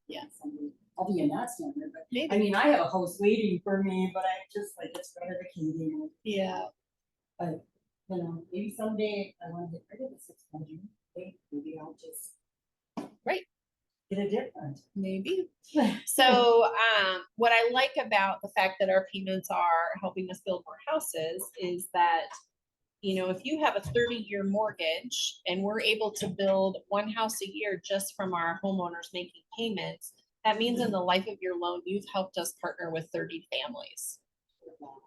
Yeah. Somebody, I'll be in that standard, but I Maybe. mean, I have a house waiting for me, but I just like, it's gratificating. Yeah. But, you know, maybe someday I wanna get rid of the 600, maybe I'll just. Right. Get a different. Maybe. So, what I like about the fact that our payments are helping us build more houses is that, you know, if you have a 30-year mortgage and we're able to build one house a year just from our homeowners making payments, that means in the life of your loan, you've helped us partner with 30 families.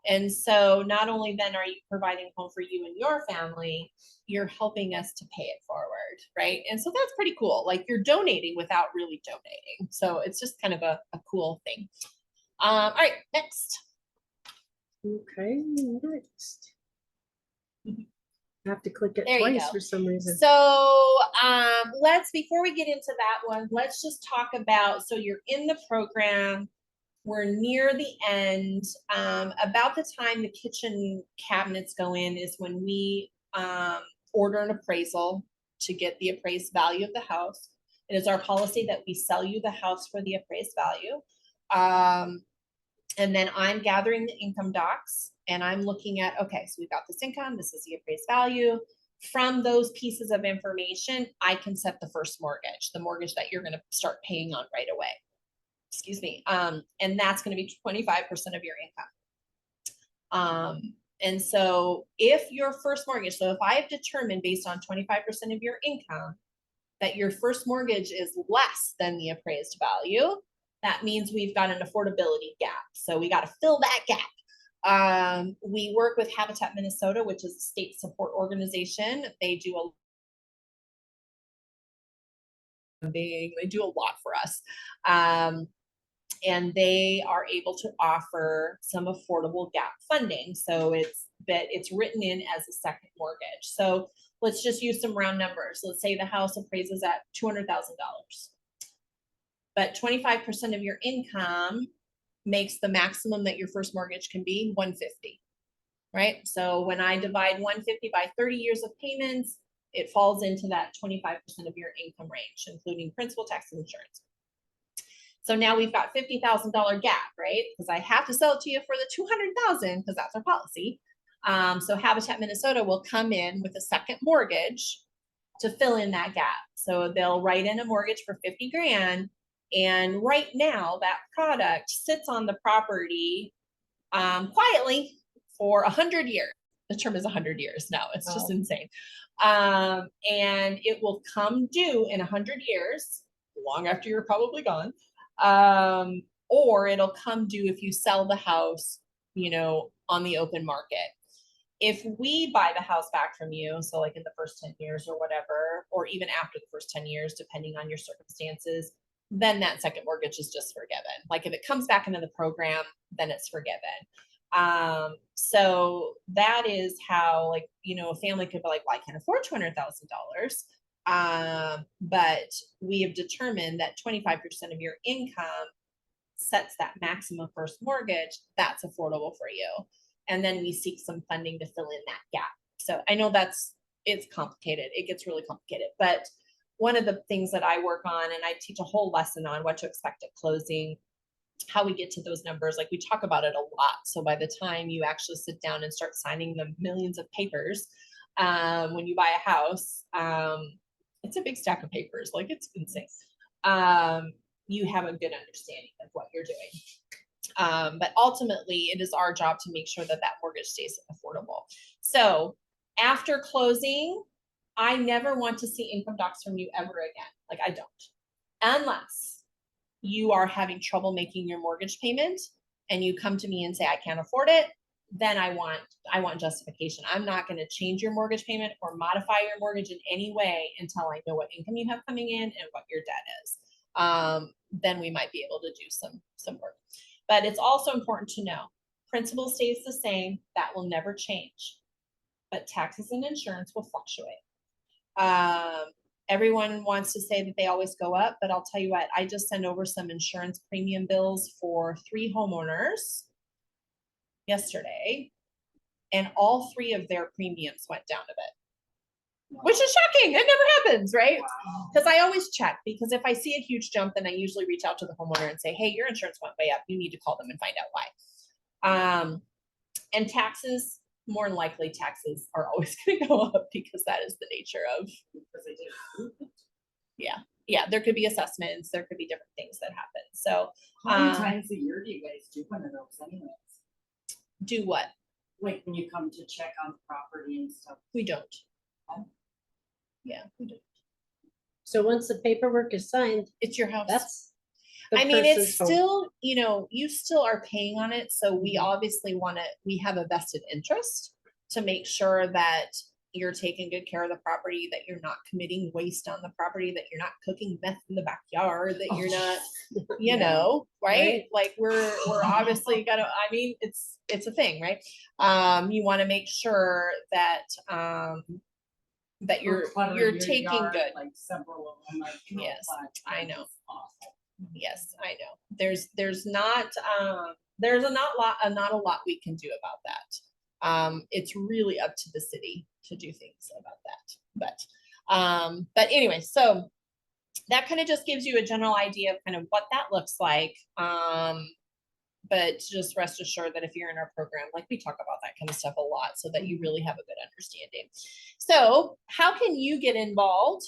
And so not only then are you providing a home for you and your family, you're helping us to pay it forward, right? And so that's pretty cool. Like you're donating without really donating. So it's just kind of a cool thing. All right, next. Okay, next. I have to click it There you twice go. for some reason. So before we get into that one, let's just talk about, so you're in the program. We're near the end. About the time the kitchen cabinets go in is when we order an appraisal to get the appraised value of the house. It is our policy that we sell you the house for the appraised value. And then I'm gathering the income docs and I'm looking at, okay, so we've got this income, this is the appraised value. From those pieces of information, I can set the first mortgage, the mortgage that you're going to start paying on right away. Excuse me. And that's going to be 25% of your income. And so if your first mortgage, so if I have determined based on 25% of your income that your first mortgage is less than the appraised value, that means we've got an affordability gap. So we got to fill that gap. We work with Habitat Minnesota, which is a state support organization. They do they do a lot for us. And they are able to offer some affordable gap funding. So it's written in as a second mortgage. So let's just use some round numbers. Let's say the house appraises at $200,000, but 25% of your income makes the maximum that your first mortgage can be $150,000, right? So when I divide $150,000 by 30 years of payments, it falls into that 25% of your income range, including principal, tax, and insurance. So now we've got $50,000 gap, right? Because I have to sell it to you for the $200,000 because that's our policy. So Habitat Minnesota will come in with a second mortgage to fill in that gap. So they'll write in a mortgage for 50 grand. And right now that product sits on the property quietly for 100 years. The term is 100 years now. It's just insane. And it will come due in 100 years, long after you're probably gone. Or it'll come due if you sell the house, you know, on the open market. If we buy the house back from you, so like in the first 10 years or whatever, or even after the first 10 years, depending on your circumstances, then that second mortgage is just forgiven. Like if it comes back into the program, then it's forgiven. So that is how, like, you know, a family could be like, well, I can't afford $200,000. But we have determined that 25% of your income sets that maximum first mortgage. That's affordable for you. And then we seek some funding to fill in that gap. So I know it's complicated. It gets really complicated. But one of the things that I work on, and I teach a whole lesson on what to expect at closing, how we get to those numbers, like we talk about it a lot. So by the time you actually sit down and start signing the millions of papers, when you buy a house, it's a big stack of papers, like it's insane. You have a good understanding of what you're doing. But ultimately, it is our job to make sure that that mortgage stays affordable. So after closing, I never want to see income docs from you ever again. Like, I don't. Unless you are having trouble making your mortgage payment and you come to me and say, I can't afford it, then I want justification. I'm not going to change your mortgage payment or modify your mortgage in any way until I know what income you have coming in and what your debt is. Then we might be able to do some work. But it's also important to know principal stays the same. That will never change. But taxes and insurance will fluctuate. Everyone wants to say that they always go up, but I'll tell you what, I just sent over some insurance premium bills for 3 homeowners yesterday, and all 3 of their premiums went down a bit, which is shocking. It never happens, right? Because I always check, because if I see a huge jump, then I usually reach out to the homeowner and say, hey, your insurance went way up. You need to call them and find out why. And taxes, more than likely taxes are always going to go up because that is the nature of, yeah, there could be assessments, there could be different things that happen. So How many times a year do you guys do one of those anyways? do what? Like when you come to check on the property and stuff? We don't. Yeah, we don't. So once the paperwork is signed, It's your house. that's. the I mean, it's person's home. still, you still are paying on it. So we obviously we have a vested interest to make sure that you're taking good care of the property, that you're not committing waste on the property, that you're not cooking meth in the backyard, that you're not, right? Right. Like we're obviously it's a thing, right? You want to make sure that, that you're taking good. Like several of them. Yes, I know. Yes, I know. There's not a lot we can do about that. It's really up to the city to do things about that. But anyway, so that kind of just gives you a general idea of kind of what that looks like. But just rest assured that if you're in our program, like we talk about that kind of stuff a lot so that you really have a good understanding. So how can you get involved?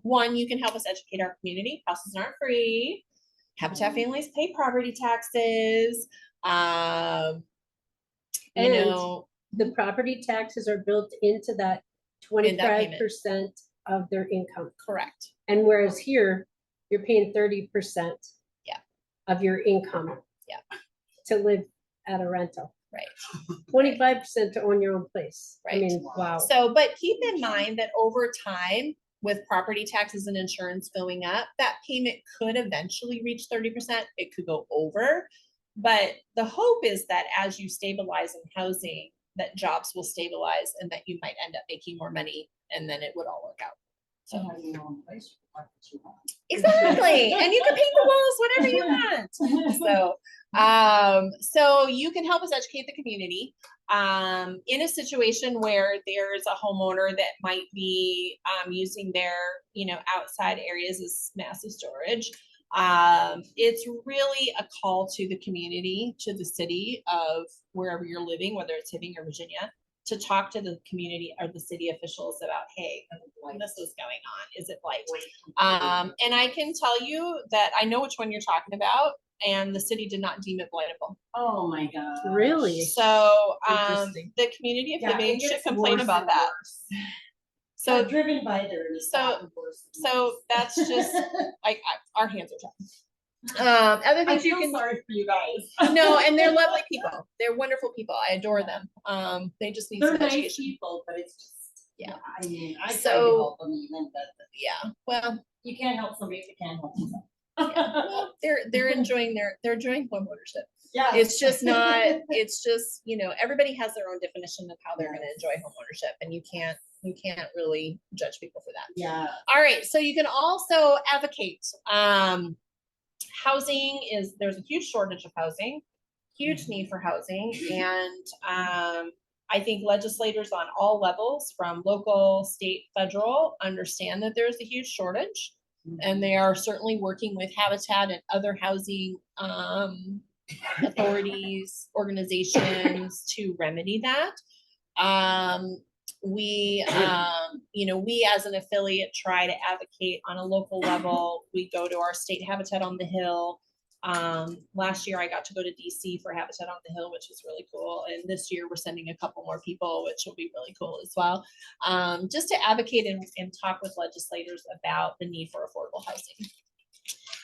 One, you can help us educate our community. Houses aren't free. Habitat families pay property taxes. The property taxes are built into that 25% of their income. Correct. And whereas here, you're paying 30%. Yeah. Of your income. Yeah. To live at a rental. Right. 25% to own your own place. Right. I mean, wow. So, but keep in mind that over time, with property taxes and insurance going up, that payment could eventually reach 30%. It could go over. But the hope is that as you stabilize in housing, that jobs will stabilize and that you might end up making more money, and then it would all work out. So having your own place, what you want. Exactly. And you can paint the walls whatever you want. So you can help us educate the community in a situation where there's a homeowner that might be using their outside areas as massive storage. It's really a call to the community, to the city of wherever you're living, whether it's Hibbing or Virginia, to talk to the community or the city officials about, hey, this is going on. Is it blight? And I can tell you that I know which one you're talking about, and the city did not deem it blightable. Oh my God. Really? So Interesting. the community of Yeah, Hibbing it should gets complain worse about and that. worse. So I've driven by there. And it's so- gotten worse and so worse. that's just like our hands are tied. Other I things you feel can sorry for you guys. no, and they're lovely people. They're wonderful people. I adore them. They just need They're some nice education. people, but it's just, Yeah. I mean, I try to So- help them even, but Yeah. Well, you can't help somebody if you can't help yourself. well, they're enjoying homeownership. Yeah. It's just everybody has their own definition of how they're going to enjoy homeownership, and you can't really judge people for that. Yeah. All right, so you can also advocate. There's a huge shortage of housing, huge need for housing, and I think legislators on all levels, from local, state, federal, understand that there's a huge shortage, and they are certainly working with Habitat and other housing authorities, organizations to remedy that. We as an affiliate try to advocate on a local level. We go to our state Habitat on the Hill. Last year I got to go to DC for Habitat on the Hill, which was really cool. And this year we're sending a couple more people, which will be really cool as well. Just to advocate and talk with legislators about the need for affordable housing.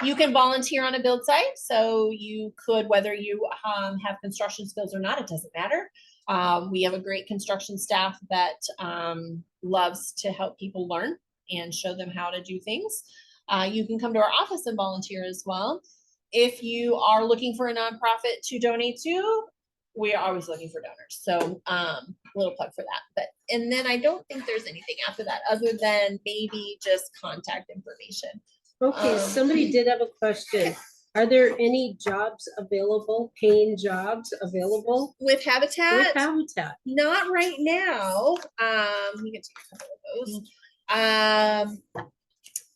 You can volunteer on a build site. So you could, whether you have construction skills or not, it doesn't matter. We have a great construction staff that loves to help people learn and show them how to do things. You can come to our office and volunteer as well. If you are looking for a nonprofit to donate to, we are always looking for donors. So a little plug for that. But and then I don't think there's anything after that other than maybe just contact information. Okay, somebody did have a question. Are there any jobs available, paying jobs available With Habitat, with Habitat? not right now. We can take a couple of those.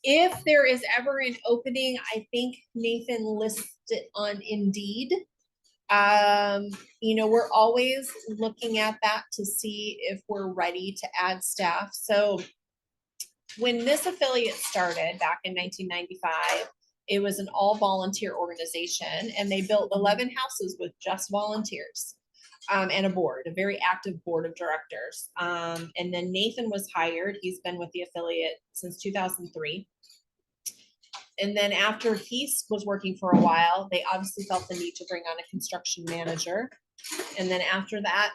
If there is ever an opening, I think Nathan lists it on Indeed. You know, we're always looking at that to see if we're ready to add staff. So when this affiliate started back in 1995, it was an all volunteer organization, and they built 11 houses with just volunteers. And a board, a very active board of directors. And then Nathan was hired. He's been with the affiliate since 2003. And then after he was working for a while, they obviously felt the need to bring on a construction manager. And then after that,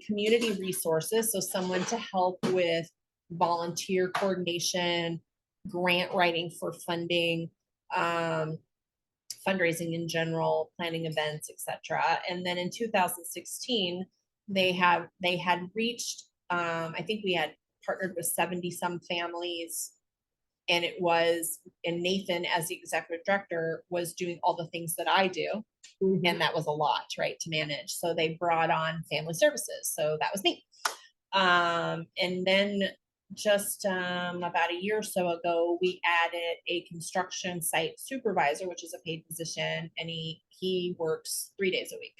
community resources. So someone to help with volunteer coordination, grant writing for funding, fundraising in general, planning events, etc. And then in 2016, they had reached, I think we had partnered with 70 some families, and Nathan as the executive director was doing all the things that I do. And that was a lot, right, to manage. So they brought on family services. So that was me. And then just about a year or so ago, we added a construction site supervisor, which is a paid position, and he works 3 days a week.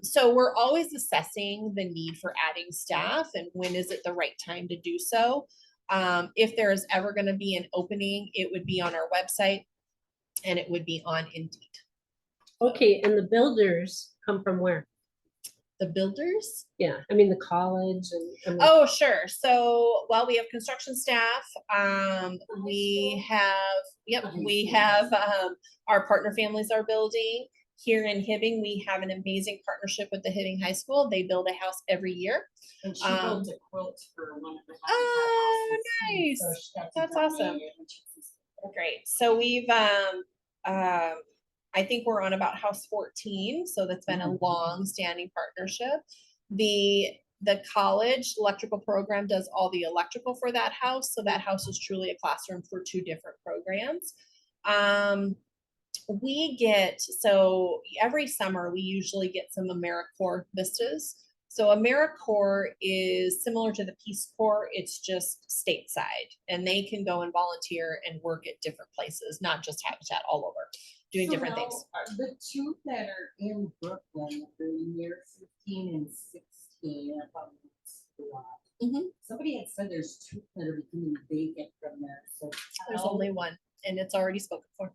So we're always assessing the need for adding staff and when is it the right time to do so. If there is ever going to be an opening, it would be on our website and it would be on Indeed. Okay, and the builders come from where? The builders? Yeah, I mean the college and Oh, sure. So, well, we have construction staff. We have our partner families are building. Here in Hibbing, we have an amazing partnership with the Hibbing High School. They build a house every year. And she built a quilt for one of the. Oh, houses. nice. So she got to That's donate awesome. it, and she's- Great. So we've I think we're on about house 14. So that's been a long standing partnership. The college electrical program does all the electrical for that house. So that house is truly a classroom for 2 different programs. So every summer we usually get some AmeriCorps vistas. So AmeriCorps is similar to the Peace Corps. It's just stateside, and they can go and volunteer and work at different places, not just Habitat, all over, doing So different now, things. The 2 that are in Brooklyn, the year 15 and 16, about somebody had said there's 2 that are becoming vacant from there. So There's how- only one, and it's already spoken for.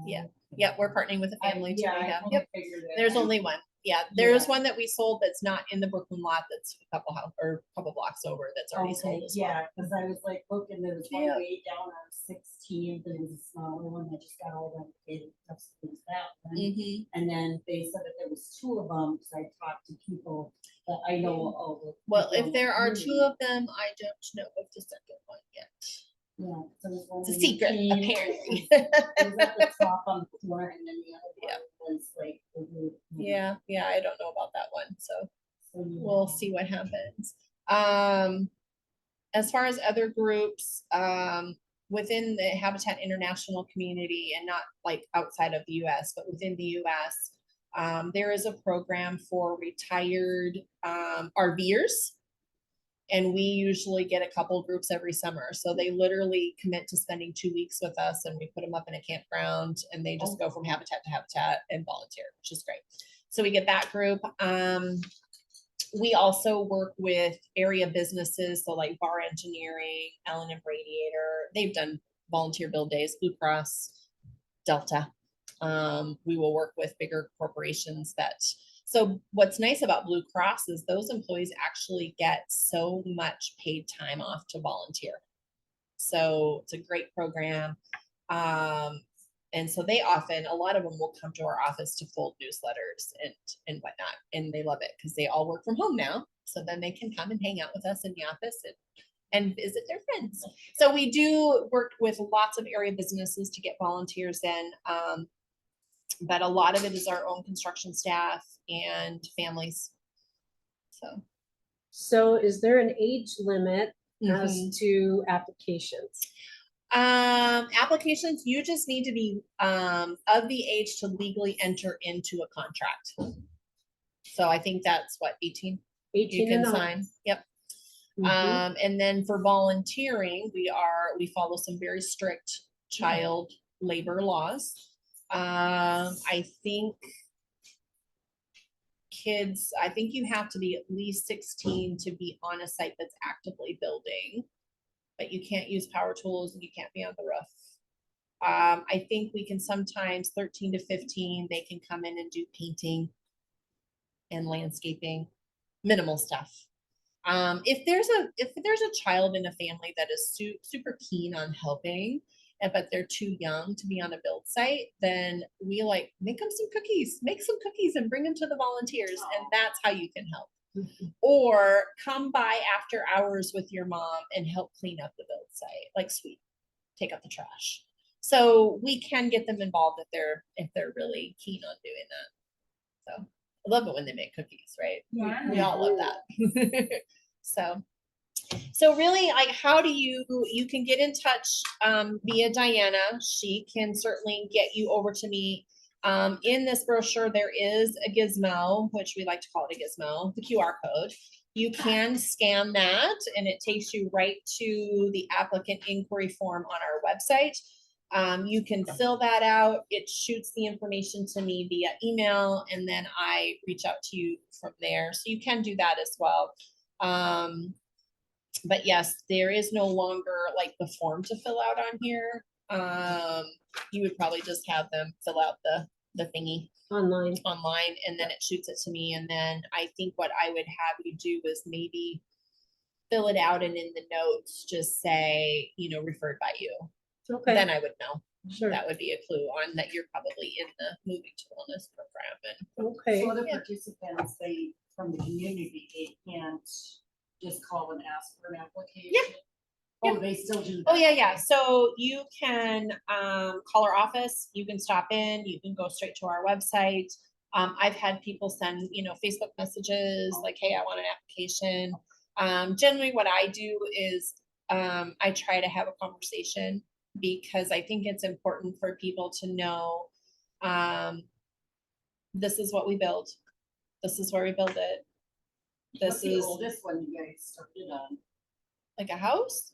Yeah. okay. Yeah, we're partnering with a family to Yeah, I rehab. kinda Yep. figured that There's out. only one. Yeah, there's Yeah. one that we sold that's not in the Brooklyn lot. That's a couple blocks over. That's already sold Okay, as well. yeah, because I was like looking, there was one Yeah. way down on 16th, and it was a smaller one that just got all renovated, just finished that one. Mhm. And then they said that there was 2 of them, because I talked to people that I know all the. Well, people in if the there are 2 community. of them, I don't know of the second one yet. Yeah. So there's one It's a in secret, Eugene, apparently. It was at the top on the floor, and then the other Yeah. one was like. over- Yeah, I don't know about that one. So So, yeah. we'll see what happens. As far as other groups, within the Habitat International community, and not like outside of the US, but within the US, there is a program for retired RVers. And we usually get a couple groups every summer. So they literally commit to spending 2 weeks with us, and we put them up in a campground, and they just go from habitat to habitat and volunteer, which is great. So we get that group. We also work with area businesses. So like Bar Engineering, Ellen and Radiator, they've done volunteer build days, Blue Cross, Delta. We will work with bigger corporations so what's nice about Blue Cross is those employees actually get so much paid time off to volunteer. So it's a great program. And so a lot of them will come to our office to fold newsletters and whatnot. And they love it because they all work from home now. So then they can come and hang out with us in the office and visit their friends. So we do work with lots of area businesses to get volunteers in. But a lot of it is our own construction staff and families. So is there an age limit Mhm. as to applications? Applications, you just need to be of the age to legally enter into a contract. So I think that's what, 18? You 18 can and up. sign. Yep. Mhm. And then for volunteering, we follow some very strict child labor laws. I think you have to be at least 16 to be on a site that's actively building, but you can't use power tools and you can't be on the roof. I think we can sometimes 13 to 15, they can come in and do painting and landscaping, minimal stuff. If there's a child in a family that is super keen on helping, but they're too young to be on a build site, then we make some cookies and bring them to the volunteers, and that's how you can help. Or come by after hours with your mom and help clean up the build site, like sweep, take out the trash. So we can get them involved if they're really keen on doing that. So I love it when they make cookies, right? Yeah. We all love that. So really, how do you can get in touch via Diana. She can certainly get you over to me. In this brochure, there is a gizmo, which we like to call it a gizmo, the QR code. You can scan that and it takes you right to the applicant inquiry form on our website. You can fill that out. It shoots the information to me via email, and then I reach out to you from there. So you can do that as well. But yes, there is no longer the form to fill out on here. You would probably just have them fill out the thingy Online. and then it shoots it to me. And then I think what I would have you do is maybe fill it out and in the notes just say, referred by you. Okay. Then I would know. Sure. That would be a clue on that you're probably in the Moving to Wellness program. And Okay. So other participants, from the community, they can't just call and ask for an application? Yeah. Oh, they still do that? Oh, yeah. So you can call our office, you can stop in, you can go straight to our website. I've had people send, Facebook messages like, hey, I want an application. Generally what I do is I try to have a conversation because I think it's important for people to know this is what we build. This is where we build it. What's the oldest one you guys started on? Like a house?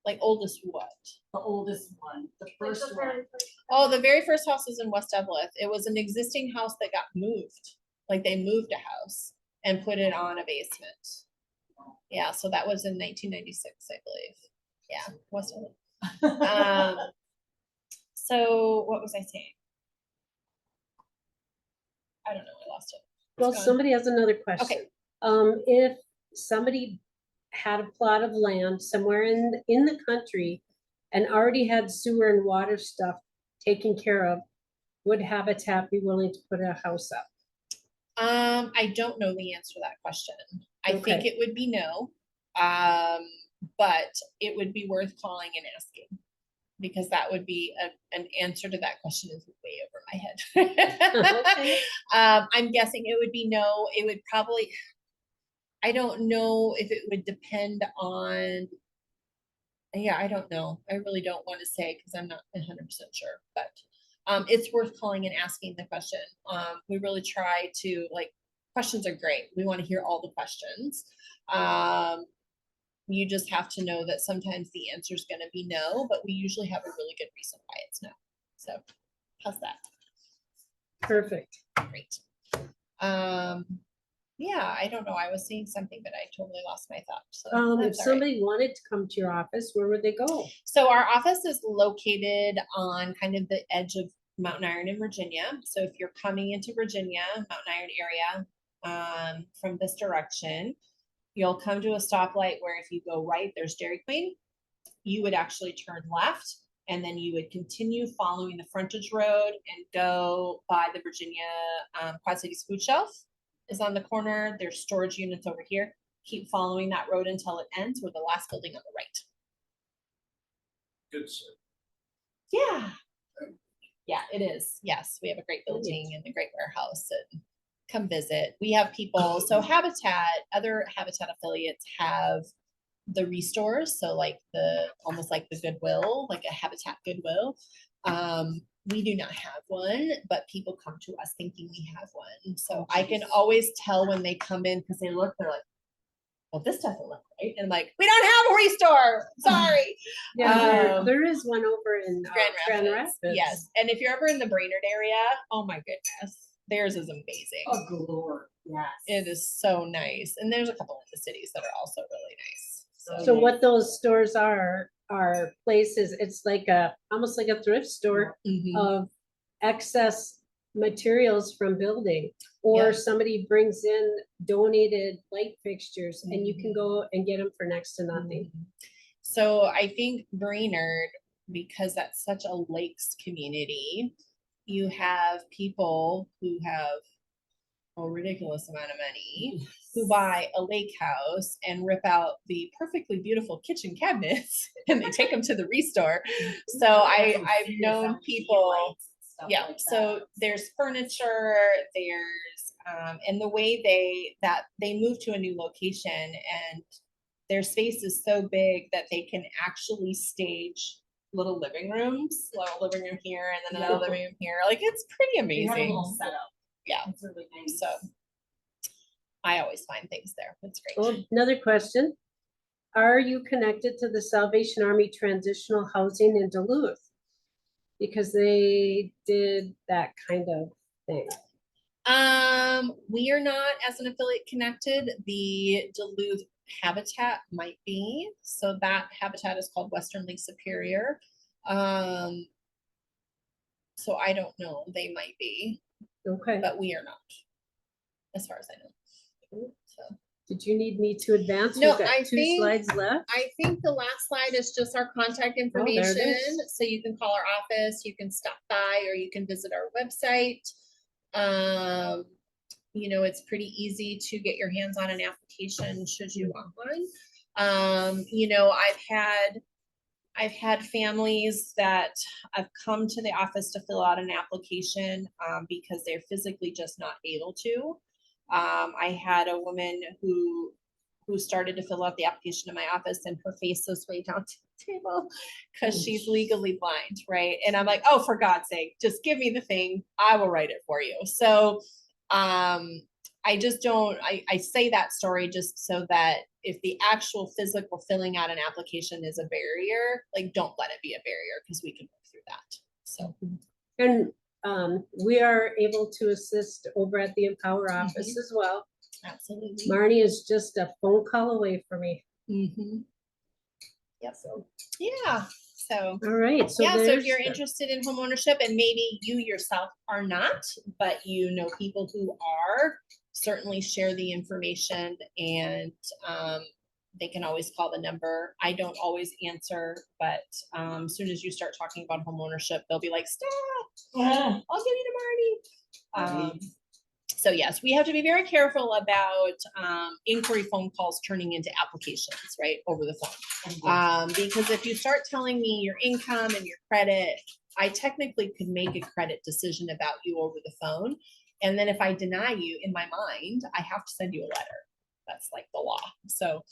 Like oldest what? The oldest one, the first one. Oh, the very first house was in West Evelyn. It was an existing house that got moved. They moved a house and put it on a basement. Yeah, so that was in 1996, I believe. Yeah, West Evelyn. So what was I saying? I don't know. I lost it. Well, gone. somebody has another question. If somebody had a plot of land somewhere in the country and already had sewer and water stuff taken care of, would Habitat be willing to put a house up? I don't know the answer to that question. I think Okay. it would be no, but it would be worth calling and asking because that would be an answer to that question is way over my head. Okay. I'm guessing it would be no. It would probably, I don't know if it would depend on, yeah, I don't know. I really don't want to say because I'm not 100% sure, but it's worth calling and asking the question. We really try to questions are great. We want to hear all the questions. You just have to know that sometimes the answer is going to be no, but we usually have a really good reason why it's no. So how's that? Perfect. Great. Yeah, I don't know. I was saying something, but I totally lost my thought. So If that's all right. somebody wanted to come to your office, where would they go? So our office is located on kind of the edge of Mountain Iron in Virginia. So if you're coming into Virginia, Mountain Iron area, from this direction, you'll come to a stoplight where if you go right, there's Dairy Queen. You would actually turn left, and then you would continue following the frontage road and go by the Virginia Quad Cities Food Shelf is on the corner. There's storage units over here. Keep following that road until it ends with the last building on the right. Good, sir. Yeah. Yeah, it is. Yes, we have a great building and a great warehouse, and come visit. We have people, so other Habitat affiliates have the restores, so like almost like the Goodwill, like a Habitat Goodwill. We do not have one, but people come to us thinking we have one. So I can always tell when they come in because they're like, well, this doesn't look right. And I'm like, we don't have a restore. Sorry. Yeah, there is one over in Grand Rapids. Yes. And if you're ever in the Brainerd area, oh my goodness, theirs is amazing. Oh, galore, yes. It is so nice. And there's a couple in the cities that are also really nice. So what those stores are places, it's like almost like a thrift store Mhm. of excess materials from building. Or Yeah. somebody brings in donated light fixtures and you can Mhm. go and get them for next to nothing. So I think Brainerd, because that's such a lakes community, you have people who have a ridiculous amount of money who buy a lake house and rip out the perfectly beautiful kitchen cabinets and they take them to the restore. So I've known people, yeah, so there's furniture, there's and the way they move to a new location and their space is so big that they can actually stage little living rooms, little living room here and then another living room here. Like it's pretty You have a amazing. whole setup. Yeah. It's really nice. So I always find things there. It's great. Well, another question. Are you connected to the Salvation Army Transitional Housing in Duluth? Because they did that kind of thing. We are not as an affiliate connected. The Duluth Habitat might be. So that habitat is called Western Lake Superior. So I don't know. They might be, Okay. but we are not, as far as I know. So Did you need me to advance? No, We've got I 2 think- slides left. I think the last slide is just our contact Oh, there it information. is. So you can call our office, you can stop by, or you can visit our website. It's pretty easy to get your hands on an application should you want one. I've had families that have come to the office to fill out an application because they're physically just not able to. I had a woman who started to fill out the application in my office and her face was way down to the table because she's legally blind, right? And I'm like, oh, for God's sake, just give me the thing. I will write it for you. So I just don't, I say that story just so that if the actual physical filling out an application is a barrier, like don't let it be a barrier because we can work through that. So. And we are able to assist over at the Empower office as well. Absolutely. Marnie is just a phone call away from me. Yep. So, yeah. So. All right. So Yeah, so if there's you're the- interested in home ownership and maybe you yourself are not, but you know people who are, certainly share the information and they can always call the number. I don't always answer, but as soon as you start talking about home ownership, they'll be like, stop, I'll give you to Marnie. So yes, we have to be very careful about inquiry phone calls turning into applications, right, over the phone. Because if you start telling me your income and your credit, I technically could make a credit decision about you over the phone. And then if I deny you, in my mind, I have to send you a letter. That's like the law. So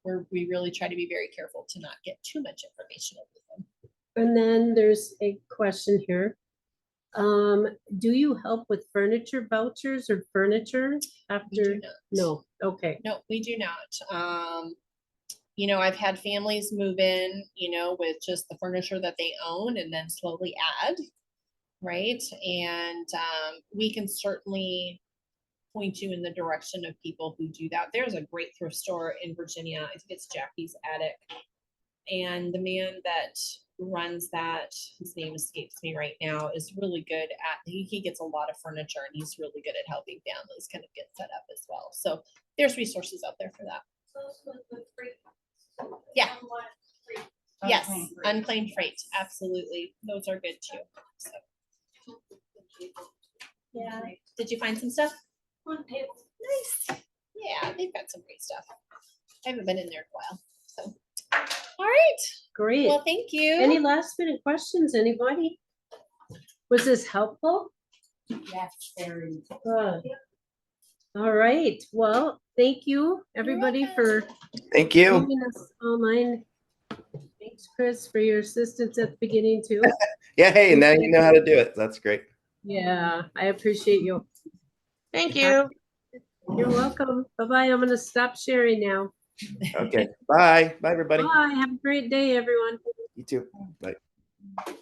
we really try to be very careful to not get too much information over the phone. And then there's a question here. Do you help with furniture vouchers or furniture We after? do not. No, okay. No, we do not. I've had families move in, with just the furniture that they own and then slowly add, right? And we can certainly point you in the direction of people who do that. There's a great thrift store in Virginia. I think it's Jackie's Attic. And the man that runs that, his name escapes me right now, is really good at, he gets a lot of furniture and he's really good at helping families kind of get set up as well. So there's resources out there for that. So it's with the freight. Yeah. Unlike freight. Yes, Unclaimed freight. unclaimed freight, absolutely. Those are good too. So, yeah. Did you find some stuff? On table. Nice. Yeah, they've got some great stuff. I haven't been in there in a while. So, all right. Great. Well, thank you. Any last minute questions, anybody? Was this helpful? Yes, very. Good. All right, well, thank you, everybody, for Thank you. keeping us online. Thanks, Chris, for your assistance at the beginning too. Yeah, hey, now you know how to do it. That's great. Yeah, I appreciate you. Thank you. You're welcome. Bye-bye. I'm gonna stop sharing now. Okay. Bye. Bye, everybody. Bye. Have a great day, everyone. You too. Bye.